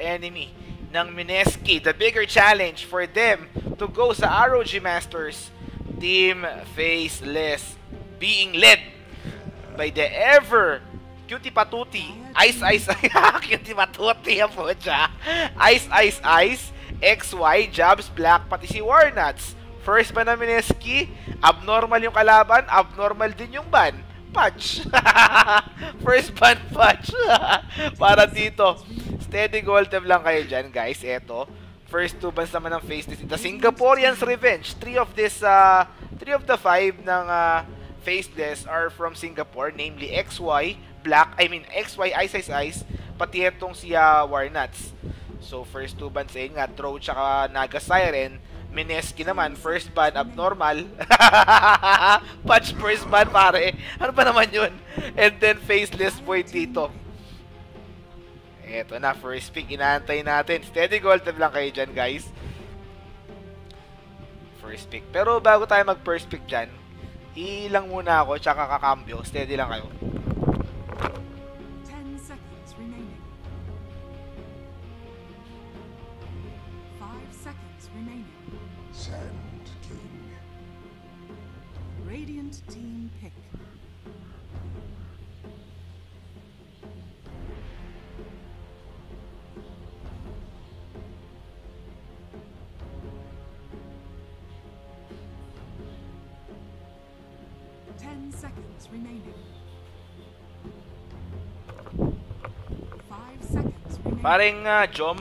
enemy ng Mineski. The bigger challenge for them to go sa ROG Masters, Team Faceless, being led by the ever Cutie Patuti, Ice, Cutie Patuti yan po siya, Ice, XY, Jabs Black, pati si Warnuts. First ban na Mineski, abnormal yung kalaban, abnormal din yung ban. Patch. First ban patch. Para dito. Steady gold tab lang kayo dyan, guys. Eto. First 2 bans naman ng Faceless. The Singaporeans Revenge. 3 of the 5 ng Faceless are from Singapore. Namely, XY, Black, XY, Ice, pati etong si Warnuts. So, first 2 bans nga, Throw tsaka Naga Siren. Mineski naman, first ban, abnormal. Patch first ban, pare. Ano ba naman yun? And then, Faceless boy dito. Eto na, first pick, inaantay natin. Steady gold tab lang kayo dyan, guys. First pick. Pero bago tayo mag-first pick dyan, ilang muna ako, tsaka kakambyo. Steady lang kayo. 10 seconds remaining. 5 seconds remaining. Sand King. Radiant team pick. Seconds remaining. 5 seconds remaining. Pareng Jom,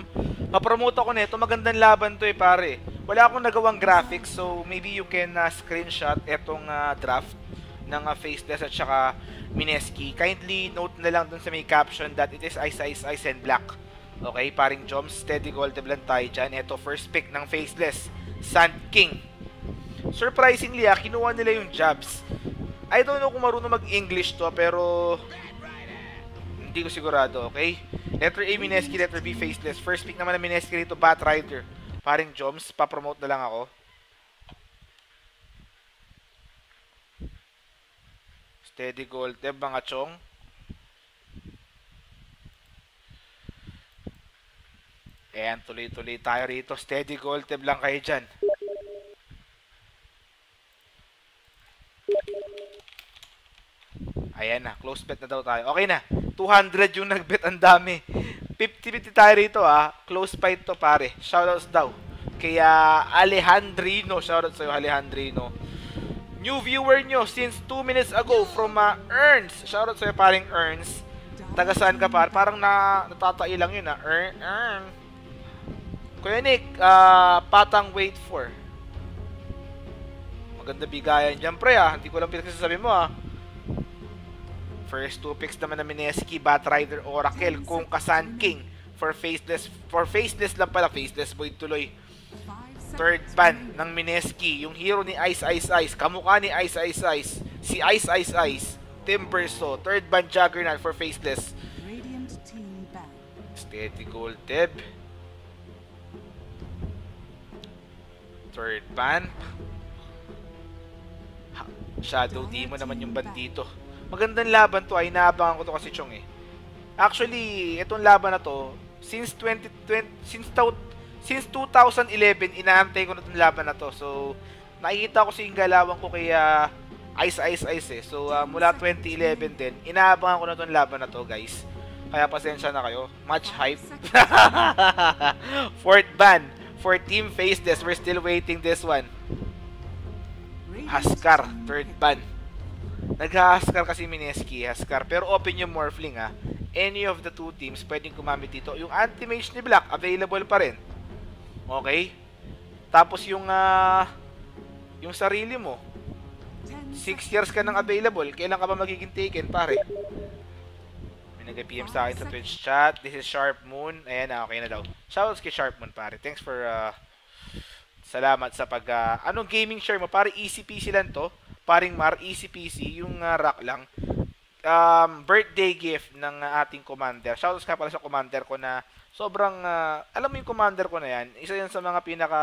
mapromote ako nito. Magandang laban to pare. Wala akong nagawang graphics, so maybe you can screenshot etong draft ng Faceless at saka Mineski. Kindly note na lang dun sa may caption that it is Ice and Black. Okay, paring Jom, steady gold lang tayo dyan. Ito, first pick ng Faceless, Sand King. Surprisingly, kinuha nila yung Jabs. I don't know kung marunong mag-English to, pero hindi ko sigurado, okay? Letter A, Mineski. Letter B, Faceless. First pick naman ng Mineski rito, Batrider. Paring Joms, pa-promote na lang ako. Steady gold, mga chong. Ayan, tuloy-tuloy tayo rito. Steady gold, lang kayo dyan. Ayan na, close bet na daw tayo. Okay na, 200 yung nag-bet, ang dami. 50-50 tayo rito close fight to pare. Shoutouts daw. Kaya Alejandrino, shoutout sa'yo Alejandrino. New viewer nyo since 2 minutes ago from Ernst. Shoutout sa'yo paring Ernst. Taga saan ka par? Parang natatai lang yun Kuya Nick, patang wait for. Maganda bigayan dyan pre Hindi ko lang pinagsasabi mo First 2 picks naman na Mineski, Batrider, Oracle, kung Sand King. For Faceless lang pala, Faceless boy tuloy. Third ban ng Mineski, yung hero ni Ice, kamukha ni Ice, si Ice, Timberso. Third ban Juggernaut for Faceless. Steady gold Deb. Third ban. Shadow Demon naman yung bandito. Magandang laban to inaabangan ko to kasi Chong Actually, itong laban na to since 2011 inaantay ko na itong laban na to. So, nakikita ko si galawan ko kay Ice So, mula 2011 din, inaabangan ko na itong laban na to, guys. Kaya pasensya na kayo. Much hype. Fourth ban for Team Faceless. We're still waiting this one. Haskar, third ban. Nag-Haskar kasi Mineski, Haskar. Pero open yung Morphling Any of the two teams pwedeng gumamit dito. Yung anti-mage ni Black, available pa rin. Okay? Tapos yung sarili mo, 6 years ka nang available. Kailan ka ba magiging taken, pare? May nag-PM sa akin sa Twitch chat. This is Sharp Moon. Ayan okay na daw. Shoutouts kay Sharp Moon, pare. Thanks for, salamat sa anong gaming share mo? Pare, easy peasy lang to. Paring Mar, easy peasy, yung rock lang. Birthday gift ng ating commander. Shoutouts ka pala sa commander ko na sobrang, alam mo yung commander ko na yan, isa yan sa mga pinaka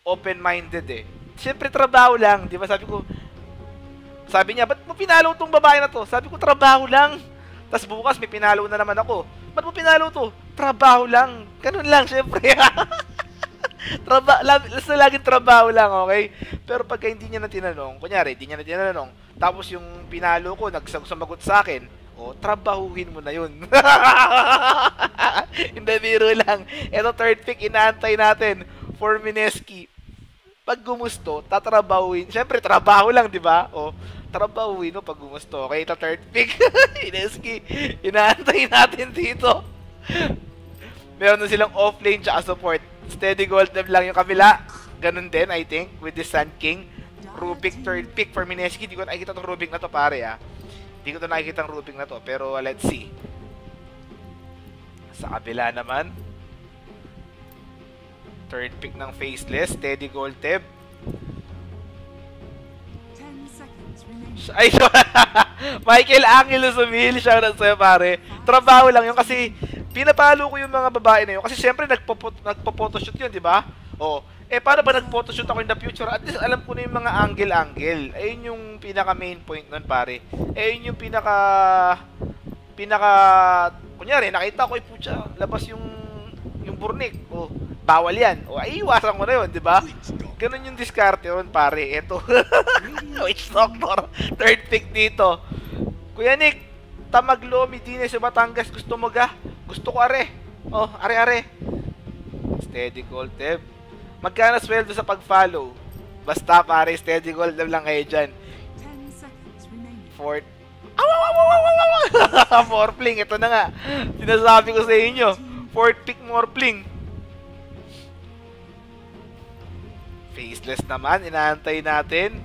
open-minded Siyempre trabaho lang, di ba? Sabi niya, ba't mo pinalo tong babae na to? Sabi ko, trabaho lang. Tapos bukas may pinalo na naman ako. ba't mo pinalo to? Trabaho lang. Ganun lang, syempre. Basta laging trabaho lang, okay? Pero pagka hindi niya na tinanong, kunyari, hindi niya na tinanong, tapos yung pinalo ko, sumagot sa akin, trabahuhin mo na yun. Hindi, biro lang. Ito, third pick, inaantay natin for Mineski. Pag gumusto, tatrabahuin. Siyempre, trabaho lang, di ba? Trabahuin mo pag gumusto. Okay, ito, third pick. Mineski, inaantay natin dito. Meron na silang offlane tsaka support. Steady gold dev lang yung kabila. Ganun din, I think, with the Sand King. Rubik, third pick for Mineski. Di ko nakikita itong Rubik na to, pare, ah. Di ko nakikita ang Rubik na to. Pero, let's see. Sa kabila naman, third pick ng Faceless. Steady gold dev. 10 seconds remaining. Ay, Michael Angelo Sumil. Shoutout sa'yo, pare. Trabaho lang yun kasi pinapalo ko yung mga babae na yun. Kasi syempre, nagpo-photoshoot yun, di ba? Paano ba nag-photoshoot ako in the future? At least alam ko na yung mga angle-angle. Ayun yung pinaka-main point nun, pare. Ayun yung kunyari, nakita ko, putya, labas yung burnik. Bawal yan. Ay, iwasan ko na yun, di ba? Ganun yung diskarte yun, pare. Eto. Witch Doctor. Third pick dito. Kuya Nick, Tamaglo, Medina sa Batangas. Gusto mo ga? Gusto ko, are. Are. Steady gold, Teb. Magkano sweldo sa pag-follow? Basta, pare, steady gold lang kayo dyan. 10 seconds remaining. Fourth. Morpling, ito na nga. Sinasabi ko sa inyo. Fourth pick Morpling. Faceless naman, inaantay natin.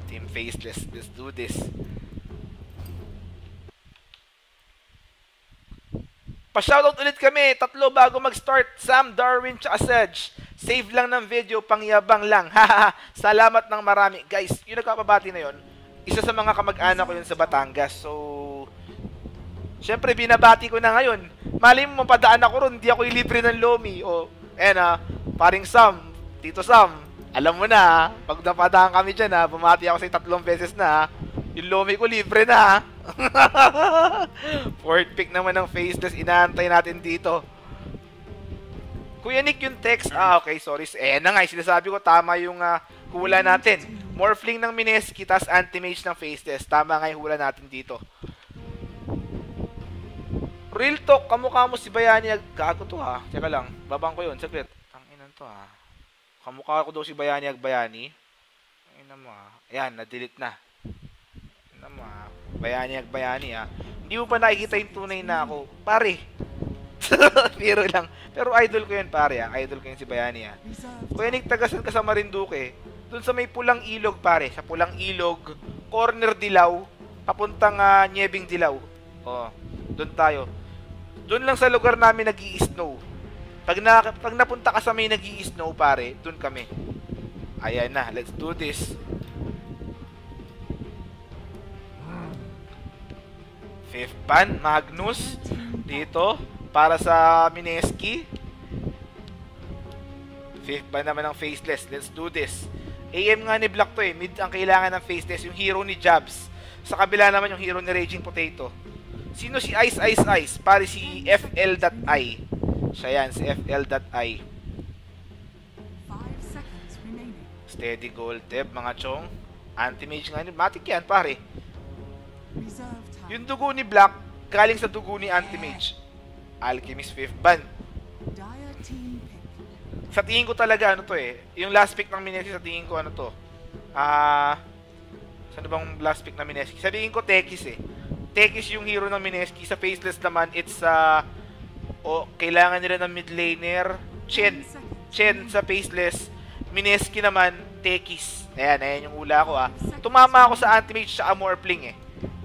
Team Faceless, let's do this. Pa-shoutout ulit kami, 3 bago mag-start. Sam, Darwin, tsaka Sedge. Save lang ng video, pangyabang lang. Haha, salamat ng marami. Guys, yung nagpapabati na yon, isa sa mga kamag-anak ko yun sa Batangas. So, syempre, binabati ko na ngayon. Mali mo, mapadaan ako ron, hindi ako ilibre ng Lomi. Paring Sam, Tito Sam, alam mo na, pag napadaan kami dyan, bumati ako sa 3 beses na, yung Lomi ko libre na. Fourth pick naman ng Faceless, inaantay natin dito. Kuya Nick, yung text, okay, sorry. Na nga, sinasabi ko, tama yung hula natin. Morphling ng Mineski, tas anti-mage ng Faceless. Tama nga yung hula natin dito. Real talk, kamukha mo si Bayani. Gago to, ha. Teka lang, babang ko yun, saglit. Tanginan to, ha. Kamukha ko daw si Bayani Agbayani. Ayun mo, ha. Ayan, na-delete na. Ayun mo, ha. Bayani Agbayani, ha. Hindi mo pa nakikita yung tunay na ako. Pare. Pero lang. Pero idol ko yun, pare, ha. Idol ko yun si Bayani, ha. Kuya Nick, tagasan ka sa Marinduque. Doon sa may pulang ilog, pare. Sa pulang ilog, corner Dilaw, papuntang Niebing Dilaw. Doon tayo. Doon lang sa lugar namin nag-i-snow. Pag napunta ka sa may nag-i-snow, pare, doon kami. Ayan na, let's do this. Fifth ban, Magnus. Dito, para sa Mineski. Fifth ban naman ng Faceless. Let's do this. AM nga ni Black to, mid ang kailangan ng Faceless. Yung hero ni Jabs. Sa kabila naman yung hero ni Raging Potato. Sino si Ice? Pare si FL.I. Siya yan, si FL.I. 5 seconds remaining. Steady gold, Teb, mga chong. Anti-mage nga, matik yan, pare. Reserve time. Yung dugo ni Black, galing sa dugo ni Anti-mage. Alchemist 5th ban. Dire team pick. Sa tingin ko talaga, ano to yung last pick ng Mineski, sa tingin ko, ano to. Saan bang last pick ng Mineski? Sabihin ko, Tekis Tekis yung hero ng Mineski. Sa Faceless naman, it's kailangan nila ng mid laner. Chen sa Faceless. Mineski naman, Tekis. Ayan yung ula ko, Tumama ako sa Anti-Mage sa Morphling,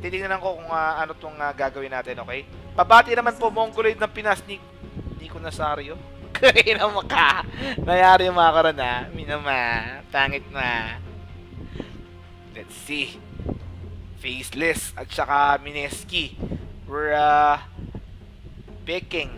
Titignan ko kung ano tong gagawin natin, okay? Pabati naman po, Mongoloid ng Pinas, Nico Nazario. Kaya na maka. Nayari yung mga karan, Minama. Tangit na. Let's see. Faceless at saka Mineski. We're picking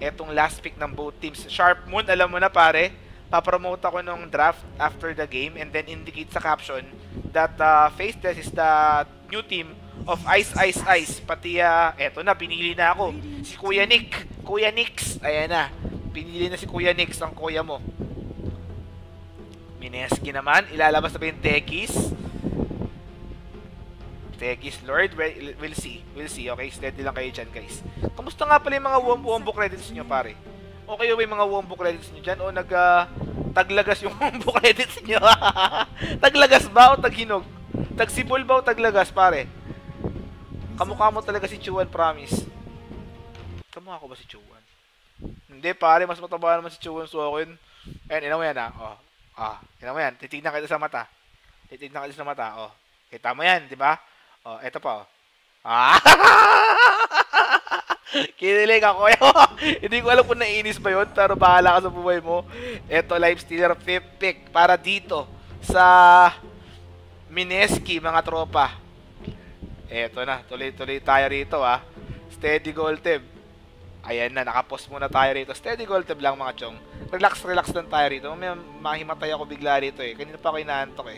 etong last pick ng both teams. Sharp Moon, alam mo na, pare. Papromote ako nung draft after the game and then indicate sa caption that Faceless is the new team of Ice, Ice, Ice. Pati, eto na, pinili na ako. Si Kuya Nick. Kuya Nix. Ayan na. Pinili na si Kuya Nix, ang kuya mo. Mineski naman. Ilalabas na ba yung Tekis? Tekis Lord. We'll see. We'll see. Okay, steady lang kayo dyan, guys. Kamusta nga pala yung mga wombo credits nyo, pare? Okay ba yung mga wombo credits nyo dyan? O taglagas yung wombo credits nyo? Taglagas ba o taghinog? Tagsibol ba o taglagas, pare? Kamukha mo talaga si Chuan, promise. Kamukha ko ba si Chuan? Hindi, pare. Mas mataba naman si Chuan sa akin. Ayan, ina mo yan, oh. Ina mo yan. Titignan kita sa mata. Titignan kita sa mata, oh. Kita mo yan, di ba? Oh, eto pa, oh. Kinilig ako. Hindi ko alam kung naiinis ba yun, pero bahala ka sa buhay mo. Eto, Lifestealer 5th pick para dito sa Mineski, mga tropa. Eto na, tuloy-tuloy tayo rito, Steady Golteb. Ayan na, nakapost muna tayo rito. Steady Golteb lang, mga chong. Relax lang tayo rito. May mahimatay ako bigla rito, Kanina pa ako inaantok,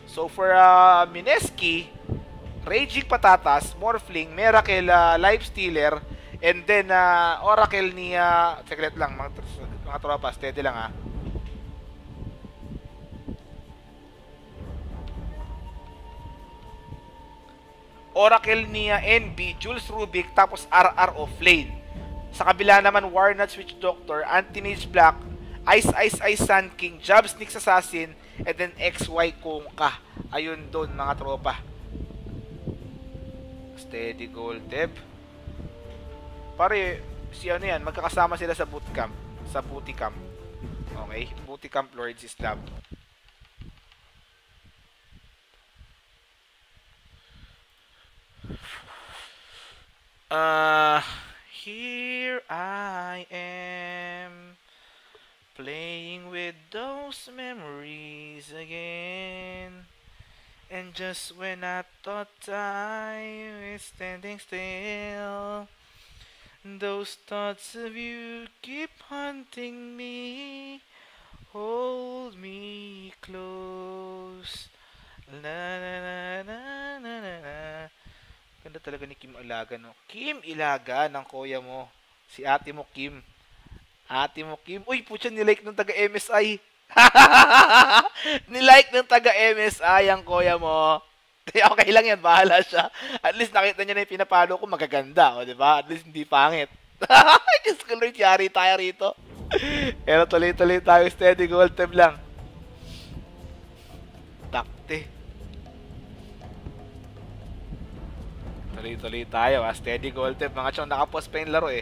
So for Mineski, Raging Patatas, Morphling, Miracle, Lifestealer, and then Oracle ni secret lang mga tropa, steady lang Oracle ni NB, Jules Rubik, tapos RR of Lane. Sa kabila naman, Warnut, Switch Doctor, Anti-Mage Black, Ice Ice Ice Sun King, Jab Sneaks Assassin, and then XY Kongka. Ayun doon, mga tropa. Steady Golteb. Pare, si ano yan, magkakasama sila sa bootcamp. Sa booty camp. Okay? Booty camp Lords Islam. Here I am, playing with those memories again. And just when I thought time is standing still, those thoughts of you keep haunting me. Hold me close. La la la la la la la. Ganda talaga ni Kim Ilagan, no? Kim Ilagan, ng kuya mo. Si ate mo, Kim. Ate mo, Kim. Uy, putya, nilike ng taga-MSI. Nilike ng taga-MSI ang kuya mo. Okay lang yan, bahala siya. At least nakita niya na yung pinapalo ko, magaganda, o, diba? At least hindi pangit. Diyos ko, Lord, yari tayo rito. Pero tuloy-tuloy tayo, steady gold tab lang. Takte. Tuloy-tuloy tayo, steady gold tab. Mga chong, nakapost pa yung laro,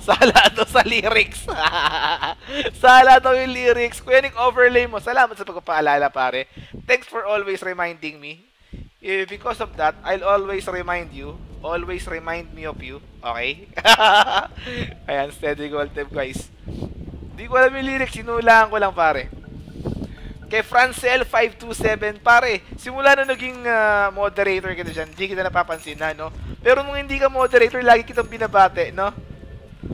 Sala to sa lyrics. Sala to yung lyrics. Kuya Nick, overlay mo. Salamat sa pagpapaalala, pare. Thanks for always reminding me. Because of that, I'll always remind you. Always remind me of you. Okay? Ayan, steady gold tab, guys. Di ko alam yung lyrics. Sinulaan ko lang, pare. Kay Francel 527, pare, simula na naging moderator kita dyan, hindi kita napapansin na, no? Pero nung hindi ka moderator, lagi kitang binabate, no?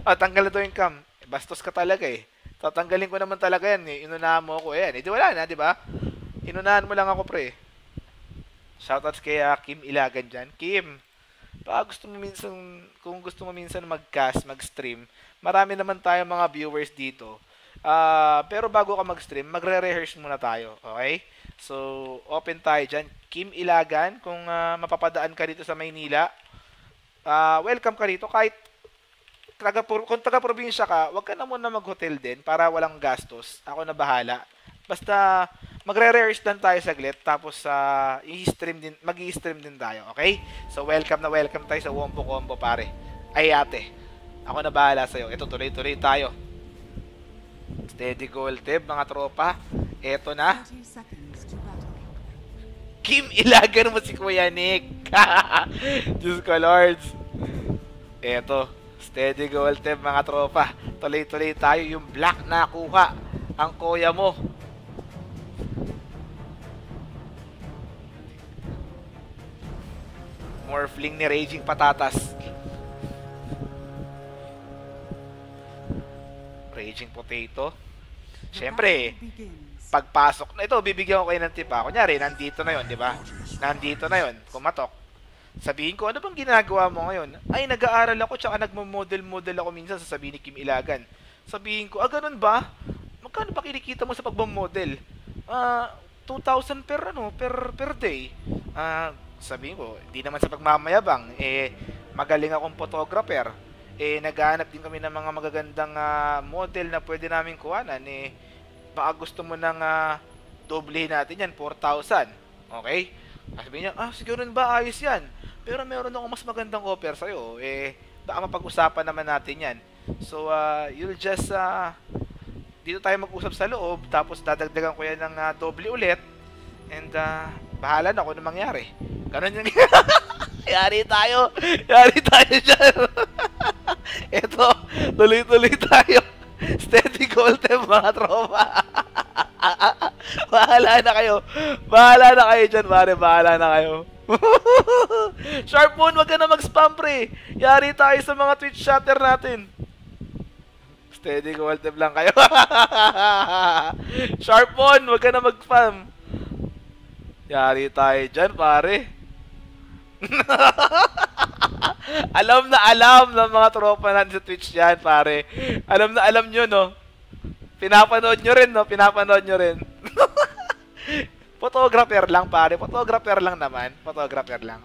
Tanggal na to yung cam. Bastos ka talaga, Tatanggalin ko naman talaga yan, Inunahan mo ako, Di wala na, di ba? Inunahan mo lang ako, pre. Shoutouts kay Kim Ilagan dyan. Kim, baka gusto mo minsan, kung gusto mo minsan mag-cast, mag-stream, marami naman tayo mga viewers dito. Pero bago ka mag-stream, magre-rehearse muna tayo, okay? So, open tayo dyan. Kim Ilagan, kung mapapadaan ka dito sa Maynila, welcome ka dito. Kahit kung taga-probinsya ka, wag ka na muna mag-hotel din para walang gastos. Ako na bahala. Basta magre-rehearse lang tayo saglit, tapos mag-i-stream din tayo, okay? So, welcome tayo sa Wombo Combo, pare. Ay, ate. Ako na bahala sa'yo. Ito, tuloy-tuloy tayo. Steady gold tip, mga tropa. Eto na. Kim Ilagan mo si Kuya Nick. Diyos ko, Lords. Eto. Steady gold tip, mga tropa. Tuloy-tuloy tayo. Yung black na kuha ang kuya mo. Morphling ni Raging Patatas. Raging Potato. Siyempre, pagpasok na ito, bibigyan ko kayo ng tip. Kunyari, nandito na yon, di ba? Nandito na yon, kumatok. Sabihin ko, ano bang ginagawa mo ngayon? Ay, nag-aaral ako, tsaka nagmo-model-model ako minsan, sasabihin ni Kim Ilagan. Sabihin ko, ganun ba? Magkano ba kinikita mo sa pagmamodel? 2,000 per day. Sabihin ko, hindi naman sa pagmamayabang, magaling akong photographer. Naghahanap din kami ng mga magagandang model na pwede namin kuhanan. Baka gusto mo nang doblehin natin yan, 4,000. Okay? Sabihin niya, siguro ba ayos yan? Pero meron akong mas magandang offer sa'yo. Baka mapag-usapan naman natin yan. So, you'll just, dito tayo mag-usap sa loob, tapos dadagdagan ko yan ng doble ulit. And, bahala na kung ano mangyari. Ganun yung... Yari tayo dyan. Eto, tuloy-tuloy tayo. Steady goal time, mga tropa. Bahala na kayo dyan, pare. Bahala na kayo. Sharp Moon, wag ka na mag-spam, pre. Yari tayo sa mga Twitch chatter natin. Steady goal time lang kayo. Sharp Moon, wag ka na mag-spam. Yari tayo dyan, pare. Alam na alam ng mga tropa natin sa Twitch yan, pare. Alam na alam nyo, no? Pinapanood nyo rin, no? Pinapanood nyo rin. Photographer lang, pare. Photographer lang naman. Photographer lang.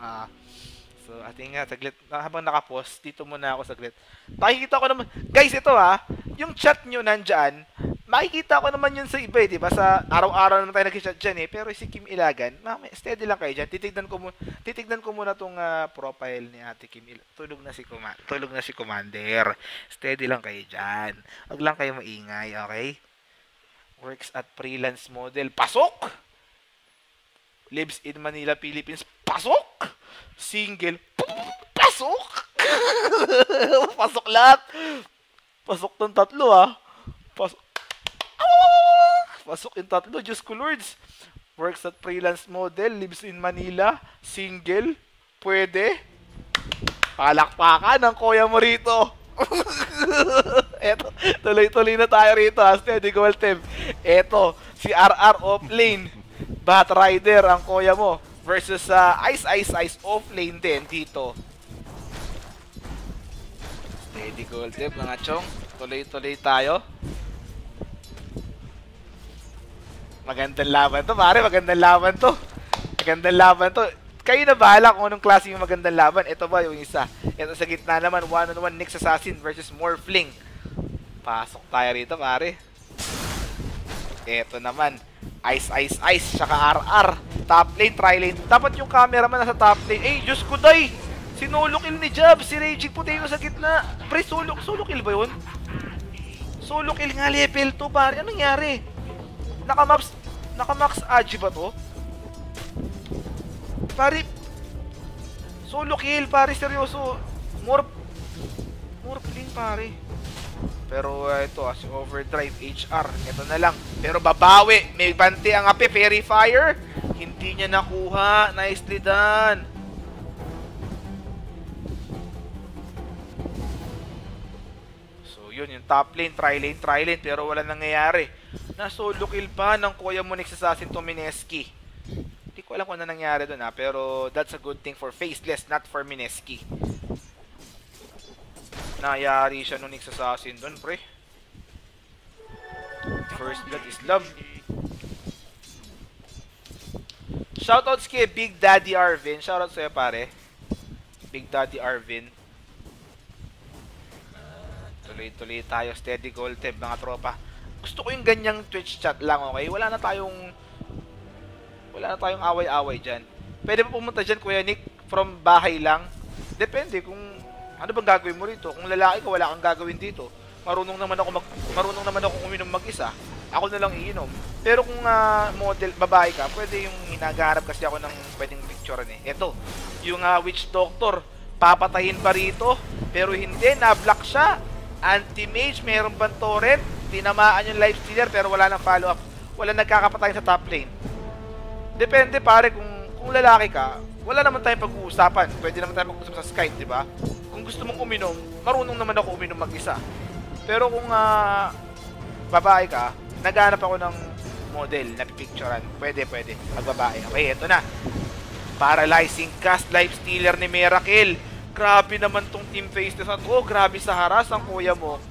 So, ating saglit. Habang nakapost, dito muna ako saglit. Makikita ko naman. Guys, ito yung chat nyo nandyan. Makikita ko naman yun sa iba, di ba? Sa araw-araw naman tayo nag-chat dyan, Pero si Kim Ilagan, steady lang kayo dyan. Titignan ko muna tong profile ni Ate Kim Ilagan. Tulog na si Commander. Steady lang kayo dyan. Huwag lang kayo maingay, okay? Works at freelance model. Pasok! Lives in Manila, Philippines. Pasok! Single. Pasok! Pasok lahat. Pasok tong tatlo, Pasok. Pasok yung tatlo. Diyos ko, Lords. Works at freelance model. Lives in Manila. Single. Pwede. Palakpakan ang kuya mo rito. Eto. Tuloy-tuloy na tayo rito. Steady goal team. Eto. Si RR offlane. Bat Rider ang kuya mo. Versus Ice offlane din dito. Steady goal team mga chong. Tuloy-tuloy tayo. Magandang laban to, pare. Magandang laban to. Kayo na bahala kung anong klase yung magandang laban. Ito ba yung isa? Ito sa gitna naman, 1-on-1 Nyx Assassin versus Morphling. Pasok tayo rito, pare. Ito naman, Ice, tsaka RR. Top lane, tri lane. Dapat yung camera man nasa top lane. Diyos ko, day! Sinolo kill ni Jab. Si Raging Potato sa gitna. Pre, solo kill ba yun? Solo kill nga, level 2, pare. Anong nangyari? Naka-max Agi ba to? Pare, solo kill, pare, seryoso. Morphling, pare. Pero ito, si Overdrive HR, ito na lang. Pero babawi, may bante ang ape, Fairy Fire. Hindi niya nakuha, nicely done. Yun, yung top lane, tri lane, pero wala nangyayari. Na-solo kill pa ng kuya mo Nyx Assassin to Mineski. Hindi ko alam kung ano nangyari doon pero that's a good thing for Faceless, not for Mineski. Nayari siya nung Nyx Assassin doon, pre. First blood is love. Shoutouts kay Big Daddy Arvin. Shoutout sa'yo, pare. Big Daddy Arvin. Tuloy-tuloy tayo, steady goal team mga tropa. Gusto ko yung ganyang Twitch chat lang, okay? Wala na tayong away-away dyan. Pwede pa pumunta dyan, Kuya Nick, from bahay lang. Depende kung ano bang gagawin mo rito. Kung lalaki ka, wala kang gagawin dito. Marunong naman ako uminom mag-isa. Ako na lang iinom. Pero kung model, babae ka, pwede yung hinagarap kasi ako ng pwedeng picture Ito, yung Witch Doctor, papatayin pa rito. Pero hindi, na-block siya. Anti-mage, mayroon bang torrent? Tinamaan yung life stealer pero wala nang follow-up. Wala nagkakapatay sa top lane. Depende, pare, kung lalaki ka, wala naman tayong pag-uusapan. Pwede naman tayong pag-uusap sa Skype, di ba? Kung gusto mong uminom, marunong naman ako uminom mag-isa. Pero kung babae ka, naghanap ako ng model na pipicturean. Pwede. Pag babae. Okay, ito na. Paralyzing cast, life stealer ni Miracle. Grabe naman tong team face na to. Grabe sa haras ang kuya mo.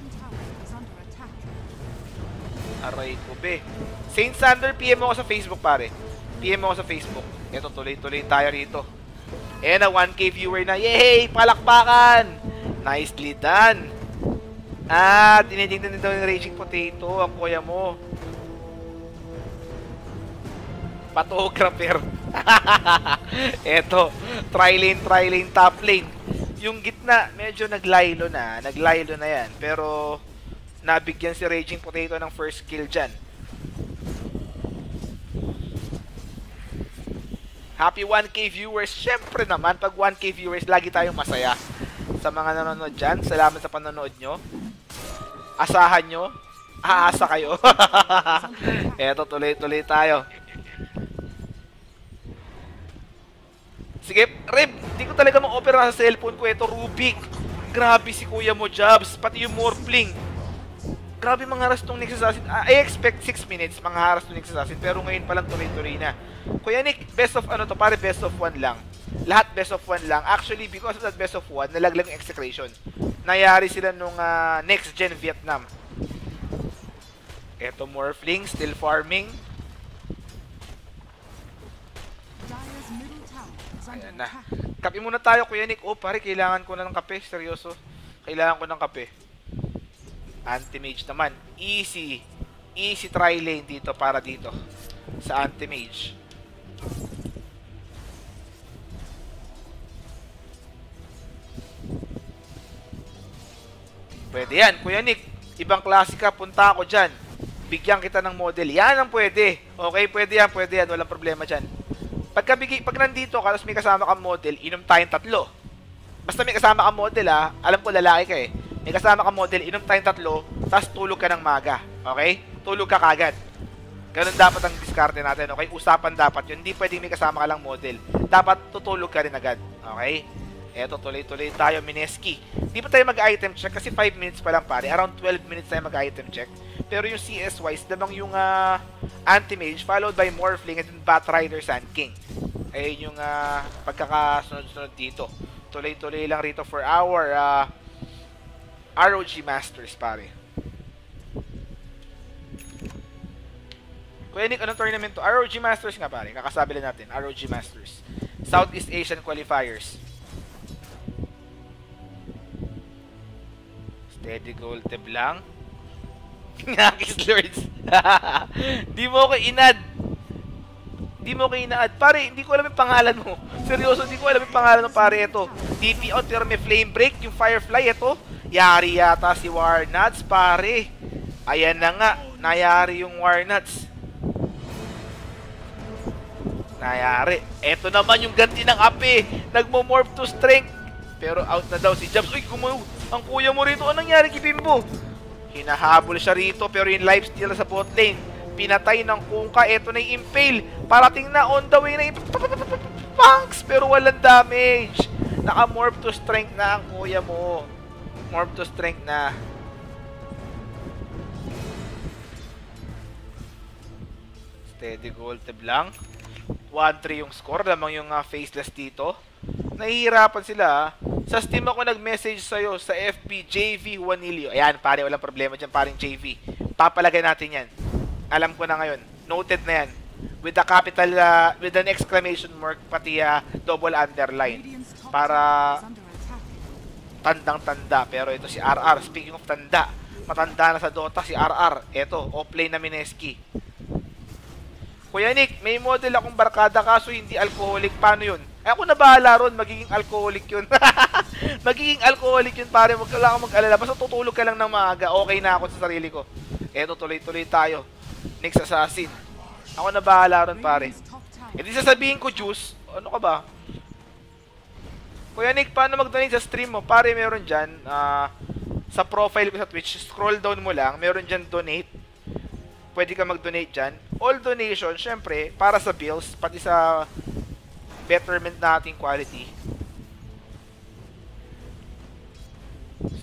Aray ko be. Saint Sander, PM mo ako sa Facebook pare. PM mo ako sa Facebook. Eto, tuloy-tuloy tayo rito. Eh na 1K viewer na. Yay! Palakpakan! Nicely done. Tinitingnan nito yung Raging Potato, ang kuya mo. Photographer. Eto, tri-lane, top lane. Yung gitna, medyo naglaylo na yan. Pero, nabigyan si Raging Potato ng first kill dyan. Happy 1K viewers. Syempre naman, pag 1K viewers, lagi tayong masaya. Sa mga nanonood dyan, salamat sa panonood nyo. Asahan nyo. Aasa kayo. Eto, tuloy-tuloy tayo. Sige, Rib, di ko talaga ma-opera sa cellphone ko. Ito, Rubik. Grabe si kuya mo, Jobs. Pati yung Morphling. Grabe mga haras tong Nyx Assassin. I expect 6 minutes mga haras tong Nyx Assassin. Pero ngayon palang tuloy-tuloy na. Kuya Nick, best of ano to? Pare best of 1 lang. Lahat best of 1 lang. Actually, because of that best of 1, nalaglag yung execration. Nayari sila nung next gen Vietnam. Eto, Morphling, still farming. Ayan na. Kape muna tayo, Kuya Nick. Oh, pare, kailangan ko na ng kape. Seryoso. Kailangan ko ng kape. Anti-mage naman. Easy. Easy try lane dito para dito. Sa anti-mage. Pwede yan. Kuya Nick, ibang klase ka. Punta ako dyan. Bigyan kita ng model. Yan ang pwede. Okay, pwede yan. Walang problema dyan. Pag nandito ka, tapos may kasama kang model, inom tayong 3. Basta may kasama kang model alam ko lalaki ka eh. May kasama kang model, inom tayong 3, tapos tulog ka ng maga. Okay? Tulog ka kagad. Ganun dapat ang diskarte natin. Okay? Usapan dapat yun. Hindi pwedeng may kasama ka lang model. Dapat tutulog ka rin agad. Okay? Eto, tuloy-tuloy tayo, Mineski. Hindi pa tayo mag-item check kasi 5 minutes pa lang pare. Around 12 minutes tayo mag-item check. Pero yung CS-wise, damang yung Anti-Mage, followed by Morphling and Batrider Sand King. Ayun yung pagkakasunod-sunod dito. Tuloy-tuloy lang rito for our ROG Masters, pare. Kuya Nick, anong tournament to? ROG Masters nga, pare. Kakasabi lang natin, ROG Masters. Southeast Asian Qualifiers. Steady gold tab lang. Ngakis Lords. Di mo ko inad. Pare, hindi ko alam yung pangalan mo. Seryoso, hindi ko alam yung pangalan mo, pare. Ito. TP out, pero may flame break. Yung Firefly, ito. Yari yata si Warnuts, pare. Ayan na nga. Nayari yung Warnuts. Nayari. Ito naman yung ganti ng ape. Nagmo-morph to strength. Pero out na daw si Jobs. Uy, ang kuya mo rito. Anong nangyari kay Bimbo? Hinahabol siya rito, pero yung lifesteal sa bot lane. Pinatay ng Kunkka. Ito na yung Impale. Parating na, on the way na yung punks, pero walang damage. Naka-morph to strength na ang kuya mo. Morph to strength na. Steady gold tab lang. 1-3 yung score. Lamang yung faceless dito. Nahihirapan sila. Sa Steam ako nag-message sa'yo sa FB, JV Juanilio. Ayan, pare, walang problema dyan, paring JV. Papalagay natin yan. Alam ko na ngayon. Noted na yan. With the capital, with an exclamation mark, pati double underline. Para tandang-tanda. Pero ito si RR. Speaking of tanda, matanda na sa Dota si RR. Ito, offlane na Mineski. Kuya Nick, may model akong barkada kaso hindi alcoholic. Paano yun? Ay, ako na bahala ron. Magiging alcoholic yun. Magiging alcoholic yun, pare. Wag lang akong mag-alala. Basta tutulog ka lang ng maaga. Okay na ako sa sarili ko. Eto, tuloy-tuloy tayo. Nyx Assassin. Ako na bahala ron, pare. E di sasabihin ko, Juice. Ano ka ba? Kuya Nick, paano mag-donate sa stream mo? Pare, meron dyan. Sa profile ko sa Twitch, scroll down mo lang. Meron dyan donate. Pwede ka mag-donate dyan. All donation, syempre, para sa bills, pati sa betterment nating quality.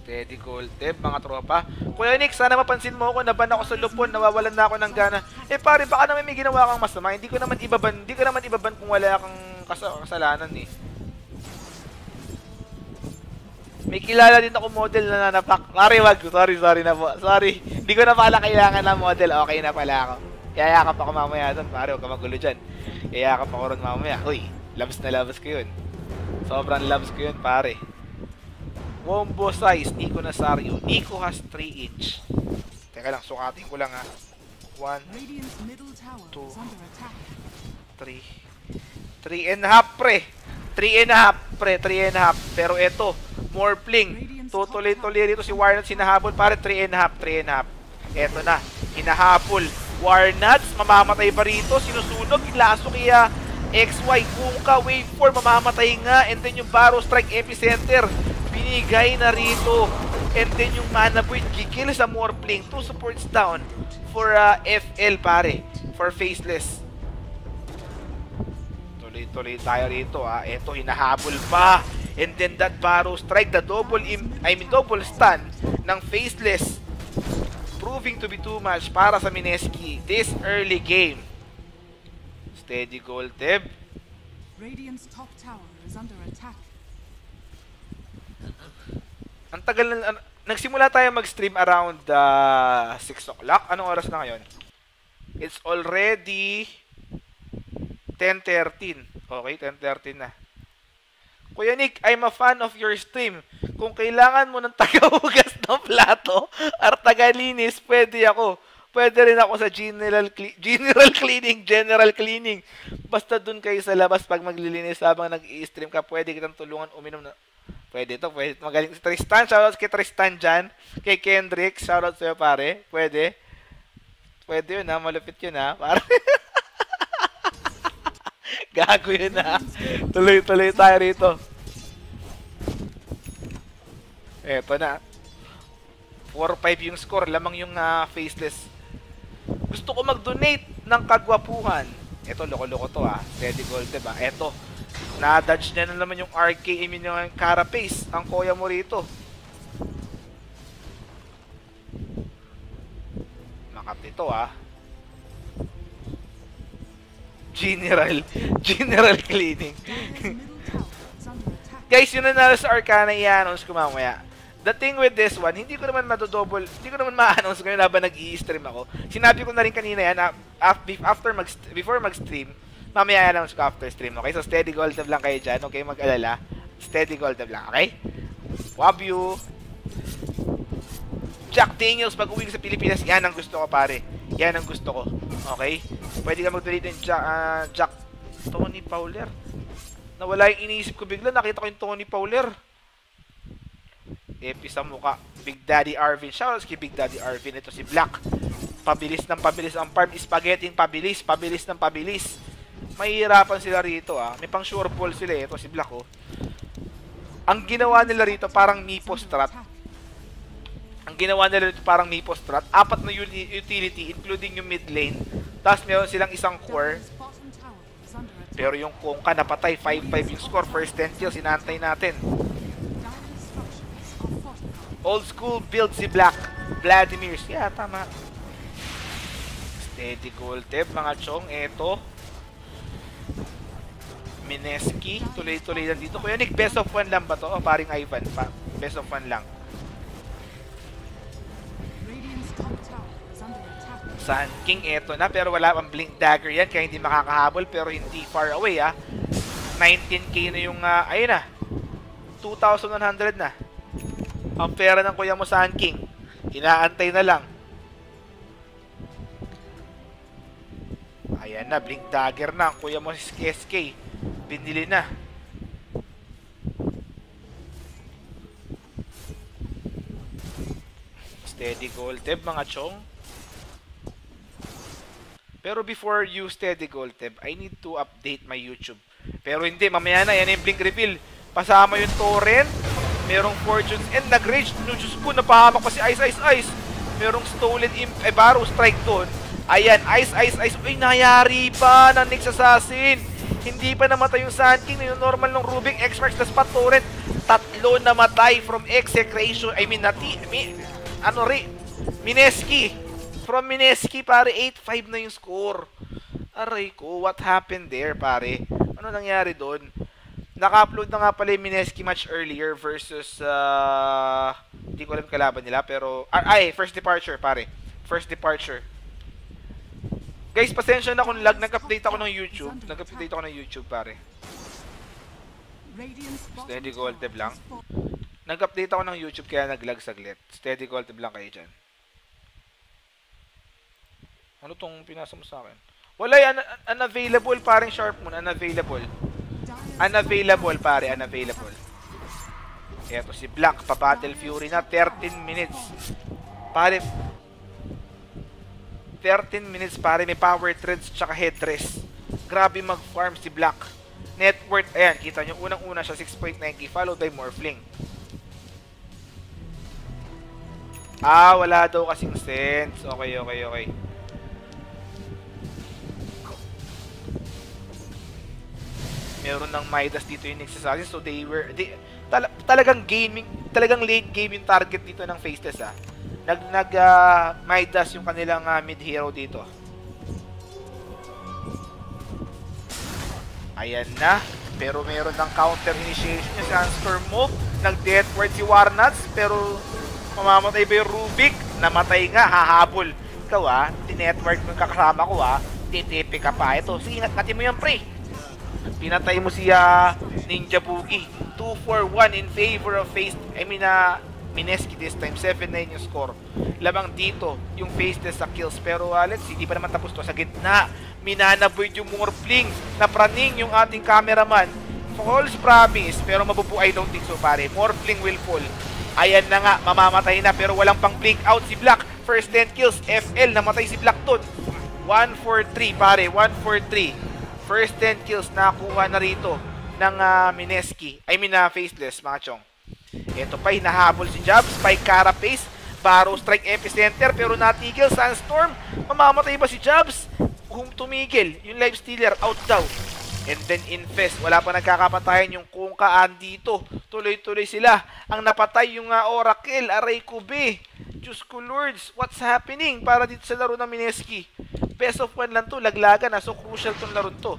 Steady gold tip, mga tropa. Kuya Nick, sana mapansin mo ako, naban ako sa lupon, nawawalan na ako ng gana. Eh pare, baka naman may ginawa kang masama. Hindi ko naman ibaban kung wala kang kasalanan eh. May kilala din ako model na nanapak. Sorry na po. Sorry. Hindi ko na pala kailangan ng model. Okay na pala ako. Yayakap ako mamaya doon. Pare, huwag ka magulo dyan. Yayakap ako ron mamaya. Uy, labs na labs ko yun. Sobrang labs ko yun, pare. Wombo size, Nico Nazario. Nico has 3 inch. Teka lang, sukatin ko lang ha. 1, Radiant's middle tower 2, is under attack. 3. 3.5 pre. 3.5 pre, 3.5. Pero eto, more fling. Tutuloy-tuloy dito si Warnuts hinahabol. Pare, 3.5, 3.5. Eto na, hinahabol. Warnuts, mamamatay pa rito. Sinusunog, laso kaya XY. Kuka, wave 4, mamamatay nga. And then yung Barrow Strike Epicenter, binigay na rito. And then yung Mana Void, gigil sa more fling. 2 supports down for FL, pare. For Faceless. Tuloy-tuloy tayo rito ha. Eto, hinahabol pa. And then that Barrow Strike, the double stun ng Faceless, proving to be too much para sa Mineski this early game. Steady goal, Teb. Radiant's top tower is under attack. Ang tagal na, nagsimula tayo mag-stream around 6 o'clock. Anong oras na ngayon? It's already 10:13. Okay, 10:13 na. Kuya Nick, I'm a fan of your stream. Kung kailangan mo ng tagahugas ng plato or tagalinis, pwede ako. Pwede rin ako sa general cleaning. Basta dun kayo sa labas pag maglilinis habang nag-i-stream ka, pwede kitang tulungan uminom na. Pwede to, pwede. Magaling si Tristan, shoutout kay Tristan dyan. Kay Kendrick, shoutout sa'yo pare. Pwede. Pwede yun ha, malupit yun ha. Pare. Gago yun ha. Tuloy-tuloy tayo rito. Eto na. 4-5 yung score. Lamang yung Faceless. Gusto ko mag-donate ng kagwapuhan. Eto, loko-loko to ha. Steady gold, diba? Eto. Na-dodge niya na naman yung RK. I mean yung Carapace. Ang koya mo rito. Makapit to ha. General cleaning. Guys, yun na nalo sa Arcana, i-announce ko mamaya. The thing with this one, hindi ko naman madodouble, hindi ko naman ma-announce ngayon habang nag-i-stream ako. Sinabi ko na rin kanina yan, before mag-stream, mamaya i-announce ko after stream, okay? So, steady gold tab lang kayo dyan, okay? Mag-alala. Steady gold tab lang, okay? Love you! Jack Daniels, pag-uwi ko sa Pilipinas, yan ang gusto ko, pare. Yan ang gusto ko. Okay? Pwede ka mag-donate ng Jack Tony Fowler. Nawala yung iniisip ko bigla. Nakita ko yung Tony Fowler. Epi sa muka. Big Daddy Arvin. Shoutouts kay Big Daddy Arvin. Ito si Black. Pabilis ng pabilis. Ang farm spaghetti pabilis. Pabilis ng pabilis. Mahihirapan sila rito ah. May pang sure ball sila eh. Ito si Black oh. Ang ginawa nila rito parang Mipo strat. Ang ginawa nila dito parang Mipo strat. 4 na utility including yung mid lane. Tapos meron silang isang core. Pero yung Kongka napatay. 5-5 yung score. First 10 kills. Inantay natin. Old school build si Black. Vladimir's. Yeah, tama. Steady goal tip mga chong. Eto. Mineski. Tuloy-tuloy lang dito. Kuya Nick, best of 1 lang ba to? O paring Ivan pa. Best of 1 lang. Sun King, eto na. Pero wala pang Blink Dagger yan. Kaya hindi makakahabol. Pero hindi far away ah. 19k na yung, ayun na. 2,100 na. Ang pera ng kuya mo Sun King. Inaantay na lang. Ayan na. Blink Dagger na. Ang kuya mo si SK. Binili na. Steady gold tip mga chong. Pero before you steady gold tip, I need to update my YouTube. Pero hindi, mamaya na, yan yung blink reveal. Pasama yung torrent, merong fortunes, and nag-rage. No, Diyos ko, napahamak pa si Ice. Merong stolen Barrow Strike doon. Ayan, Ice. Uy, nayari pa ng Nyx Assassin. Hindi pa namatay yung Sun King, yung normal ng Rubik, X marks the spot torrent. 3 namatay from execration. I mean, Mineski. From Mineski, pare, 8-5 na yung score. Aray ko, what happened there, pare? Ano nangyari doon? Naka-upload na nga pala yung Mineski match earlier versus hindi ko alam kalaban nila pero first departure pare. First departure. Guys, pasensya na kung lag, nag-update ako ng YouTube. Nag-update ako ng YouTube pare. Steady gold tab lang. Nag-update ako ng YouTube kaya nag-lag saglit. Steady gold tab lang kayo dyan. Ano tong pinasa mo sa akin? Wala yan, unavailable paring Sharp Moon, unavailable. Unavailable pare, unavailable. Eto si Black, pa-Battle Fury na, 13 minutes. Pare, 13 minutes pare, may power treads tsaka headdress. Grabe mag-farm si Black. Net worth, ayan, kita nyo, unang-una siya, 6.90, followed by Morphling. Wala daw kasing sense. Okay. Meron ng Midas dito yung Nexus Assassin. So talagang late game yung target dito ng Faceless Midas yung kanilang mid hero dito. Ayan na. Pero meron ng counter initiation yung Sandstorm Move. Nag-death ward si Warnuts. Pero mamamatay ba yung Rubik? Namatay nga, hahabol. Ikaw tinetwork mo yung kakasama ko titipi ka pa. Ito, sige, natin mo yan pre. Pinatay mo siya Ninja Boogie. 2-4-1 in favor of Mineski this time. 7-9 yung score. Lamang dito yung Faceless sa kills. Pero let's see, di pa naman tapos to. Sa gitna, minanaboid yung Morphling. Napraning yung ating cameraman. False promise, pero mabubuhay don't think so pare. Morphling will fall. Ayan na nga, mamamatay na pero walang pang blink out si Black. First 10 kills, FL, namatay si Black doon. 1-4-3 pare, 1-4-3. First 10 kills nakuha na rito ng Mineski. Faceless, mga chong. Ito pa, hinahabol si Jobs. Spike Carapace. Barrow Strike Epicenter. Pero natigil. Sandstorm. Mamamatay ba si Jobs? Tumigil. Yung Life Stealer, out daw. And then Infest. Wala pa nagkakapatayan yung Kungka dito. Tuloy-tuloy sila. Ang napatay yung Oracle. Aray ko be. Diyos ko Lords. What's happening para dito sa laro ng Mineski? Best of 1 lang to, laglagan so crucial tong laro to.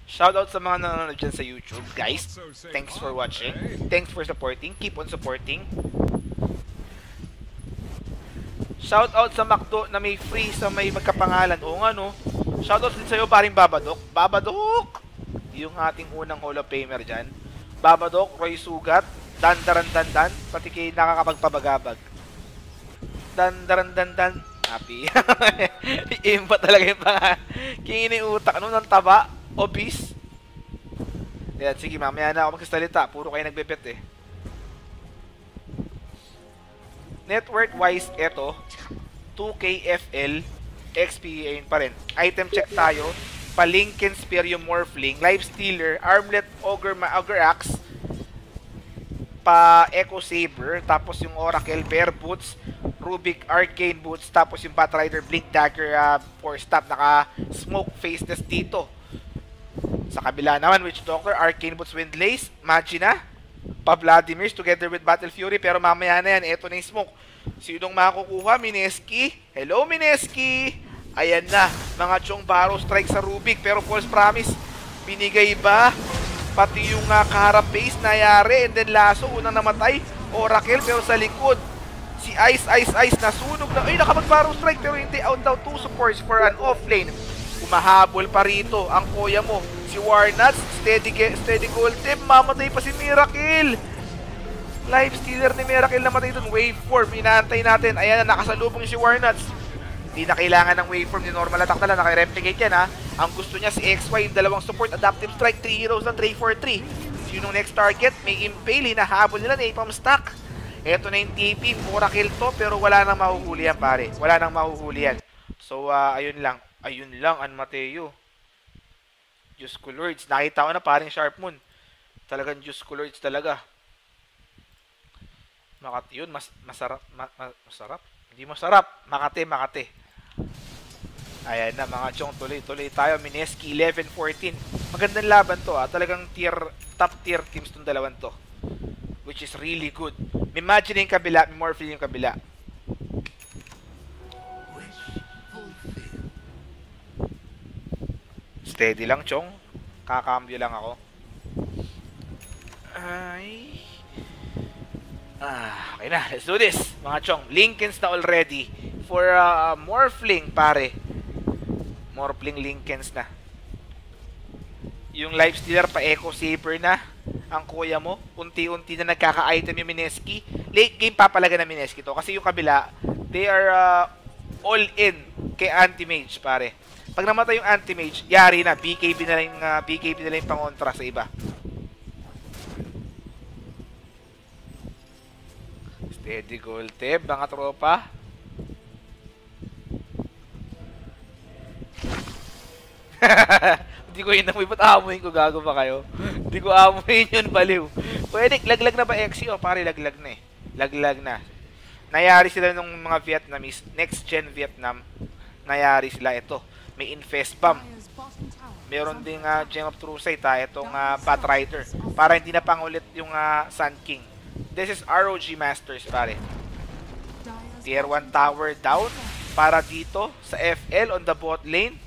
Shoutout sa mga nanonood dyan sa YouTube, guys. Thanks for watching. Thanks for supporting. Keep on supporting. Shoutout sa Macdo na may free sa may magkapangalan. Oo nga no. Shoutout din sa'yo paring Babadok. Babadok! Yung ating unang Hall of Famer dyan. Babadok, Roy Sugat, Dandaran-dandan, pati kay nakakapagpabagabag. Dan. Happy. Iimba talaga yung mga kingin yung utak. Ano nang taba? Obese? Yan, sige, mamaya na ako magsasalita. Puro kayo nagbebet Net worth wise, eto. 2K FL. XP ayun pa rin. Item check tayo. Palinkin Spear yung Morphling. Life Stealer. Armlet Ogre Axe. Echo Saber. Tapos yung Oracle Bear Boots. Rubik Arcane Boots, tapos yung Batrider Blink Dagger for stop, naka-smoke faceless dito. Sa kabila naman, Witch Doctor, Arcane Boots, Windlace, Magina, Pa-Vladimirs together with Battle Fury, pero mamaya na yan, eto na yung smoke. Sinong makukuha? Mineski. Hello Mineski! Ayan na, mga chong Barrow Strike sa Rubik, pero false promise. Binigay ba? Pati yung kaharap base nayari, and then laso, unang namatay, Oracle, pero sa likod. Si Ice nasunog na. Ay, nakapag-Barrow Strike pero hindi out daw 2 supports for an offlane. Umahabol pa rito ang kuya mo. Si Warnuts, steady gold tip. Mamatay pa si Miracle. Life Stealer ni Miracle namatay dun. Waveform, inaantay natin. Ayan na, nakasalubong si Warnuts. Hindi na kailangan ng waveform ni normal attack na lang. Naka-replicate yan Ang gusto niya si XY, yung dalawang support, adaptive strike, 3 heroes ng 3-4-3. Sinong next target? May Impale, hinahabol nila, Napalm Stack. Ito na yung TP, mura kill to, pero wala nang mahuhuli yan pare. Wala nang mahuhuli yan. So, ayun lang. Ayun lang, An Mateo. Diyos ko Lords. Nakita ko na paring Sharp Moon. Talagang Diyos ko Lords talaga. Makati yun, masarap. Masarap? Hindi masarap. Makati. Ayan na mga chong, tuloy tayo. Mineski 11-14. Magandang laban to Talagang top tier teams tong dalawan to. Which is really good. Imagine yung kabila, may Morphling yung kabila. Steady lang, Chong. Kakambyo lang ako. Ay. Okay na. Let's do this, mga Chong. Lincolns na already. For Morphling, pare. Morphling Lincolns na. Yung Lifestealer pa Echo Saber na. Ang kuya mo. Unti-unti na nagkaka-item yung Mineski. Late game papalaga na Mineski to. Kasi yung kabila, they are all in kay Anti-Mage, pare. Pag namatay yung Anti-Mage, yari na. BKB na lang yung pangontra sa iba. Steady gold tip, mga tropa. Hindi ko yun amoy. Ba't amoyin ko? Gago pa kayo? Hindi ko amoyin yun, baliw. Pwede, laglag na ba XC? O pare, laglag na eh. Laglag na. Nayari sila nung mga Vietnamese. Next gen Vietnam. Nayari sila. Ito, may Infest Bomb. Meron ding Gem of True Sight, itong Batrider. Para hindi na pangulit yung Sun King. This is ROG Masters, pare. Tier 1 tower down. Para dito sa FL on the bot lane.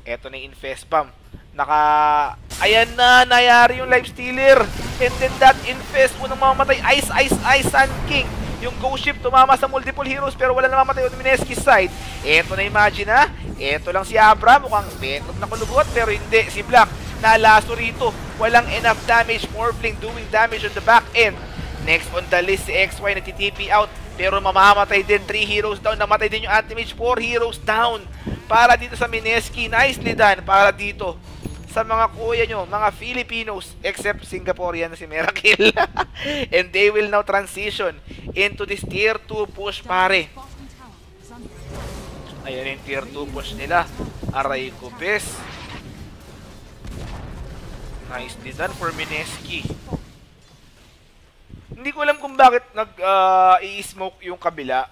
Eto na yung Infest Bomb. Ayan na, nayari yung Lifestealer. And then that Infest, unang mamamatay. Ice, Sun King. Yung Ghost Ship tumama sa multiple heroes pero wala na mamatay on Mineski's side. Eto na, imagine ha. Eto lang si Abra. Mukhang betot na kulubot pero hindi. Si Black nalaso rito. Walang enough damage. Morphling doing damage on the back end. Next on the list si XY nagtitp out. Pero mamamatay din. 3 heroes down. Namatay din yung Anti-Mage. 4 heroes down. Para dito sa Mineski. Nicely done. Para dito sa mga kuya nyo, mga Filipinos, except Singaporean na si Miracle. And they will now transition into this tier 2 push, pare. Ayan yung tier 2 push nila. Aray ko, bes. Nicely done for Mineski. Hindi ko alam kung bakit i-smoke yung kabila.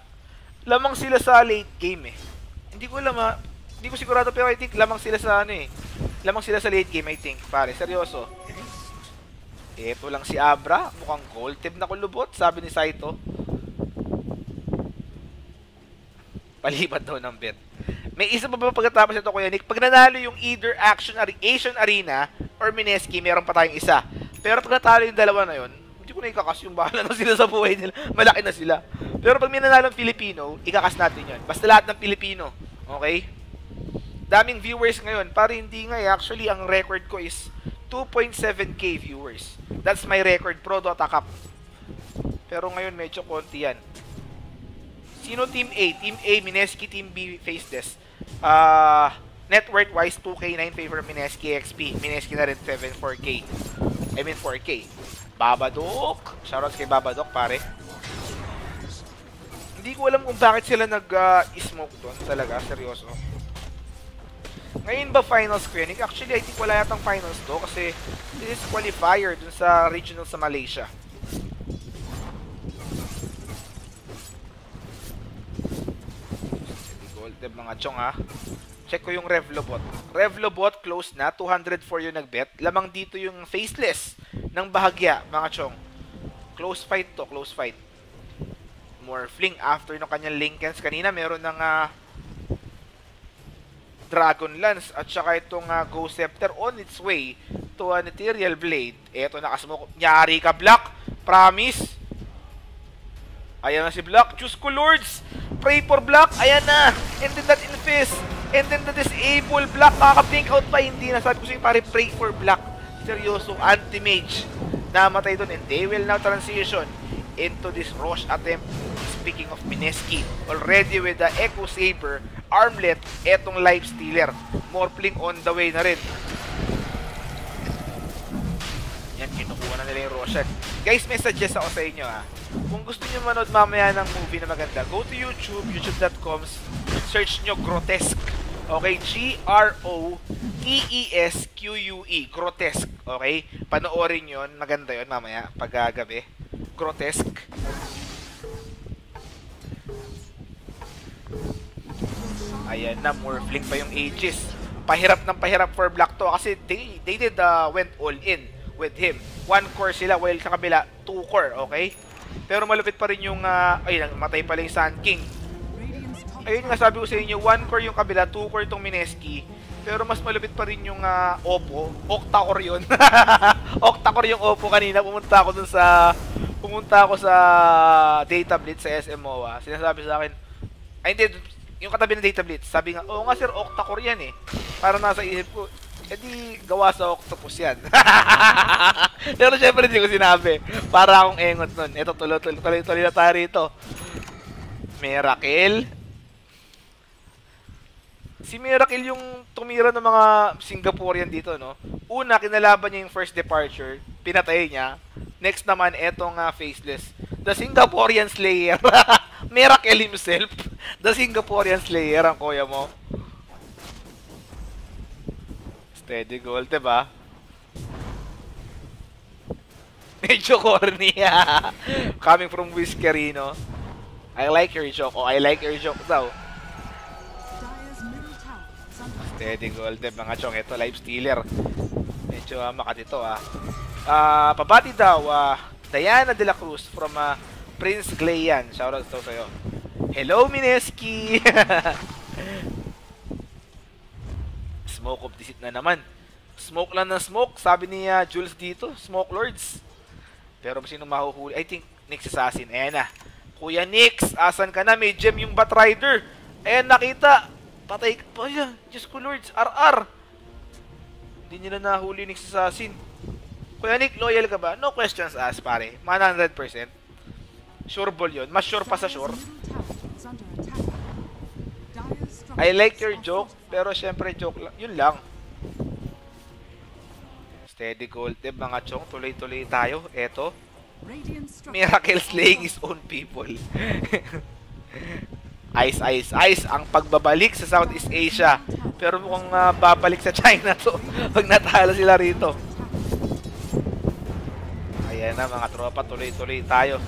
Lamang sila sa late game eh. Hindi ko alam Hindi ko sigurado pero I think lamang sila sa Lamang sila sa late game, I think. Pare, seryoso. Ito lang si Abra. Mukhang gold tip na kulubot, sabi ni Saito. Palipat daw ng bet. May isa pa ba pagkatapos ito, Kuya Nick? Pag nanalo yung either Asian Arena or Mineski, meron pa tayong isa. Pero pag natalo yung dalawa na yun, hindi ko na ikakas yung bahala na sila sa buhay nila. Malaki na sila. Pero pag may nanalo ng Filipino, ikakas natin yun. Basta lahat ng Filipino. Okay? Daming viewers ngayon. Para hindi nga actually ang record ko is 2.7k viewers. That's my record pro Dota Cup. Pero ngayon medyo konti yan. Sino Team A? Team A, Mineski, Team B, Faceless. Net worth wise 2k na in favor of Mineski XP. Mineski na rin 4k. I mean 4k. Babadok. Shoutouts kay Babadok, pare. Hindi ko alam kung bakit sila nag-smoke doon. Talaga, seryoso. Ngayon ba finals, Kuya Nick? Actually, I think wala yatang finals to kasi this is qualifier dun sa regional sa Malaysia. Gold dev mga chong ha. Check ko yung Revlobot. Revlobot close na. 204 yung nagbet. Lamang dito yung Faceless ng bahagya mga chong. Close fight to. Close fight. Morphling after ng kanyang Lincolns. Kanina meron ng Dragon Lance at saka itong Ghost Scepter on its way to an Ethereal Blade. Eto, nakasmoke. Nyari ka, Black. Promise. Ayan na si Black. Diyos ko, Lords. Pray for Black. Ayan na. And then that Infest. And then the Disable Black. Kaka-blink out pa. Hindi na. Sabi ko sa'yo, pare, pray for Black. Seryoso. Anti-Mage. Namatay doon. And they will now transition into this rush attempt. Speaking of Mineski, already with the Echo Saber, Armlet, etong Lifestealer. Morphling on the way na rin. Yan, kinukuha na nila yung Roshan. Guys, may suggest ako sa inyo ha. Kung gusto nyo manood mamaya ng movie na maganda, go to YouTube, youtube.com, search nyo Grotesque. Okay, Grotesque. Grotesque. Okay, panoorin yon, maganda yon mamaya, paggabi. Grotesque. Ayan na, Morphling pa yung Aegis. Pahirap ng pahirap for Black to kasi they went all in with him. 1 core sila while sa kabila 2 core, okay? Pero malupit pa rin yung ayun, matay pala yung Sun King. Ayun nga sabi ko sa inyo, 1 core yung kabila, 2 core tong Mineski. Pero mas malupit pa rin yung Oppo. Octa-core yun. Octa-core yung Oppo kanina. Pumunta ako sa Data Blitz sa SM MOA. Sinasabi sa akin, ay hindi, yung katabi ng Data Blitz. Sabi nga, oo nga sir, Octa-core yan eh. Para nasa isip ko, edi gawa sa Octopus yan. Pero syempre hindi ko sinabi. Para akong engot nun. Ito, tuloy na tayo rito. Miracle. Si Miracle yung tumira ng mga Singaporean dito, no? Una, kinalaban niya yung first departure. Pinatay niya. Next naman, etong Faceless. The Singaporean Slayer. Miracle himself. The Singaporean Slayer, ang kuya mo. Steady goal, diba? Medyo corny. Coming from Whiskerino. I like your joke. Oh, I like your joke daw. Steady goal, diba mga chong? Ito, life stealer. Medyo makatito, pabati daw, Diana De La Cruz from Prince Glayan. Shoutout daw sa'yo. Hello, Mineski! Smoke of deceit na naman. Smoke lang ng smoke. Sabi ni Jules dito, Smoke Lords. Pero sino mahuhuli? I think Nyx Assassin. Ayan na. Kuya Nyx, asan ka na? May gem yung Batrider. Ayan, nakita. Patay ka pa. Diyos ko Lords, RR. Hindi nila nahuli yung Nyx Assassin. Kuya Nick, loyal ka ba? No questions asked, pare. 100%. Sure ball yun. Mas sure pa sa sure. I like your joke, pero syempre joke lang. Yun lang. Steady gold tip, mga chong. Tuloy-tuloy tayo. Eto. Miracle slaying his own people. Ice, ice, ice. Ang pagbabalik sa Southeast Asia. Pero mukhang babalik sa China to. Pag natalo sila rito. Ayan na mga tropa. Tuloy-tuloy tayo.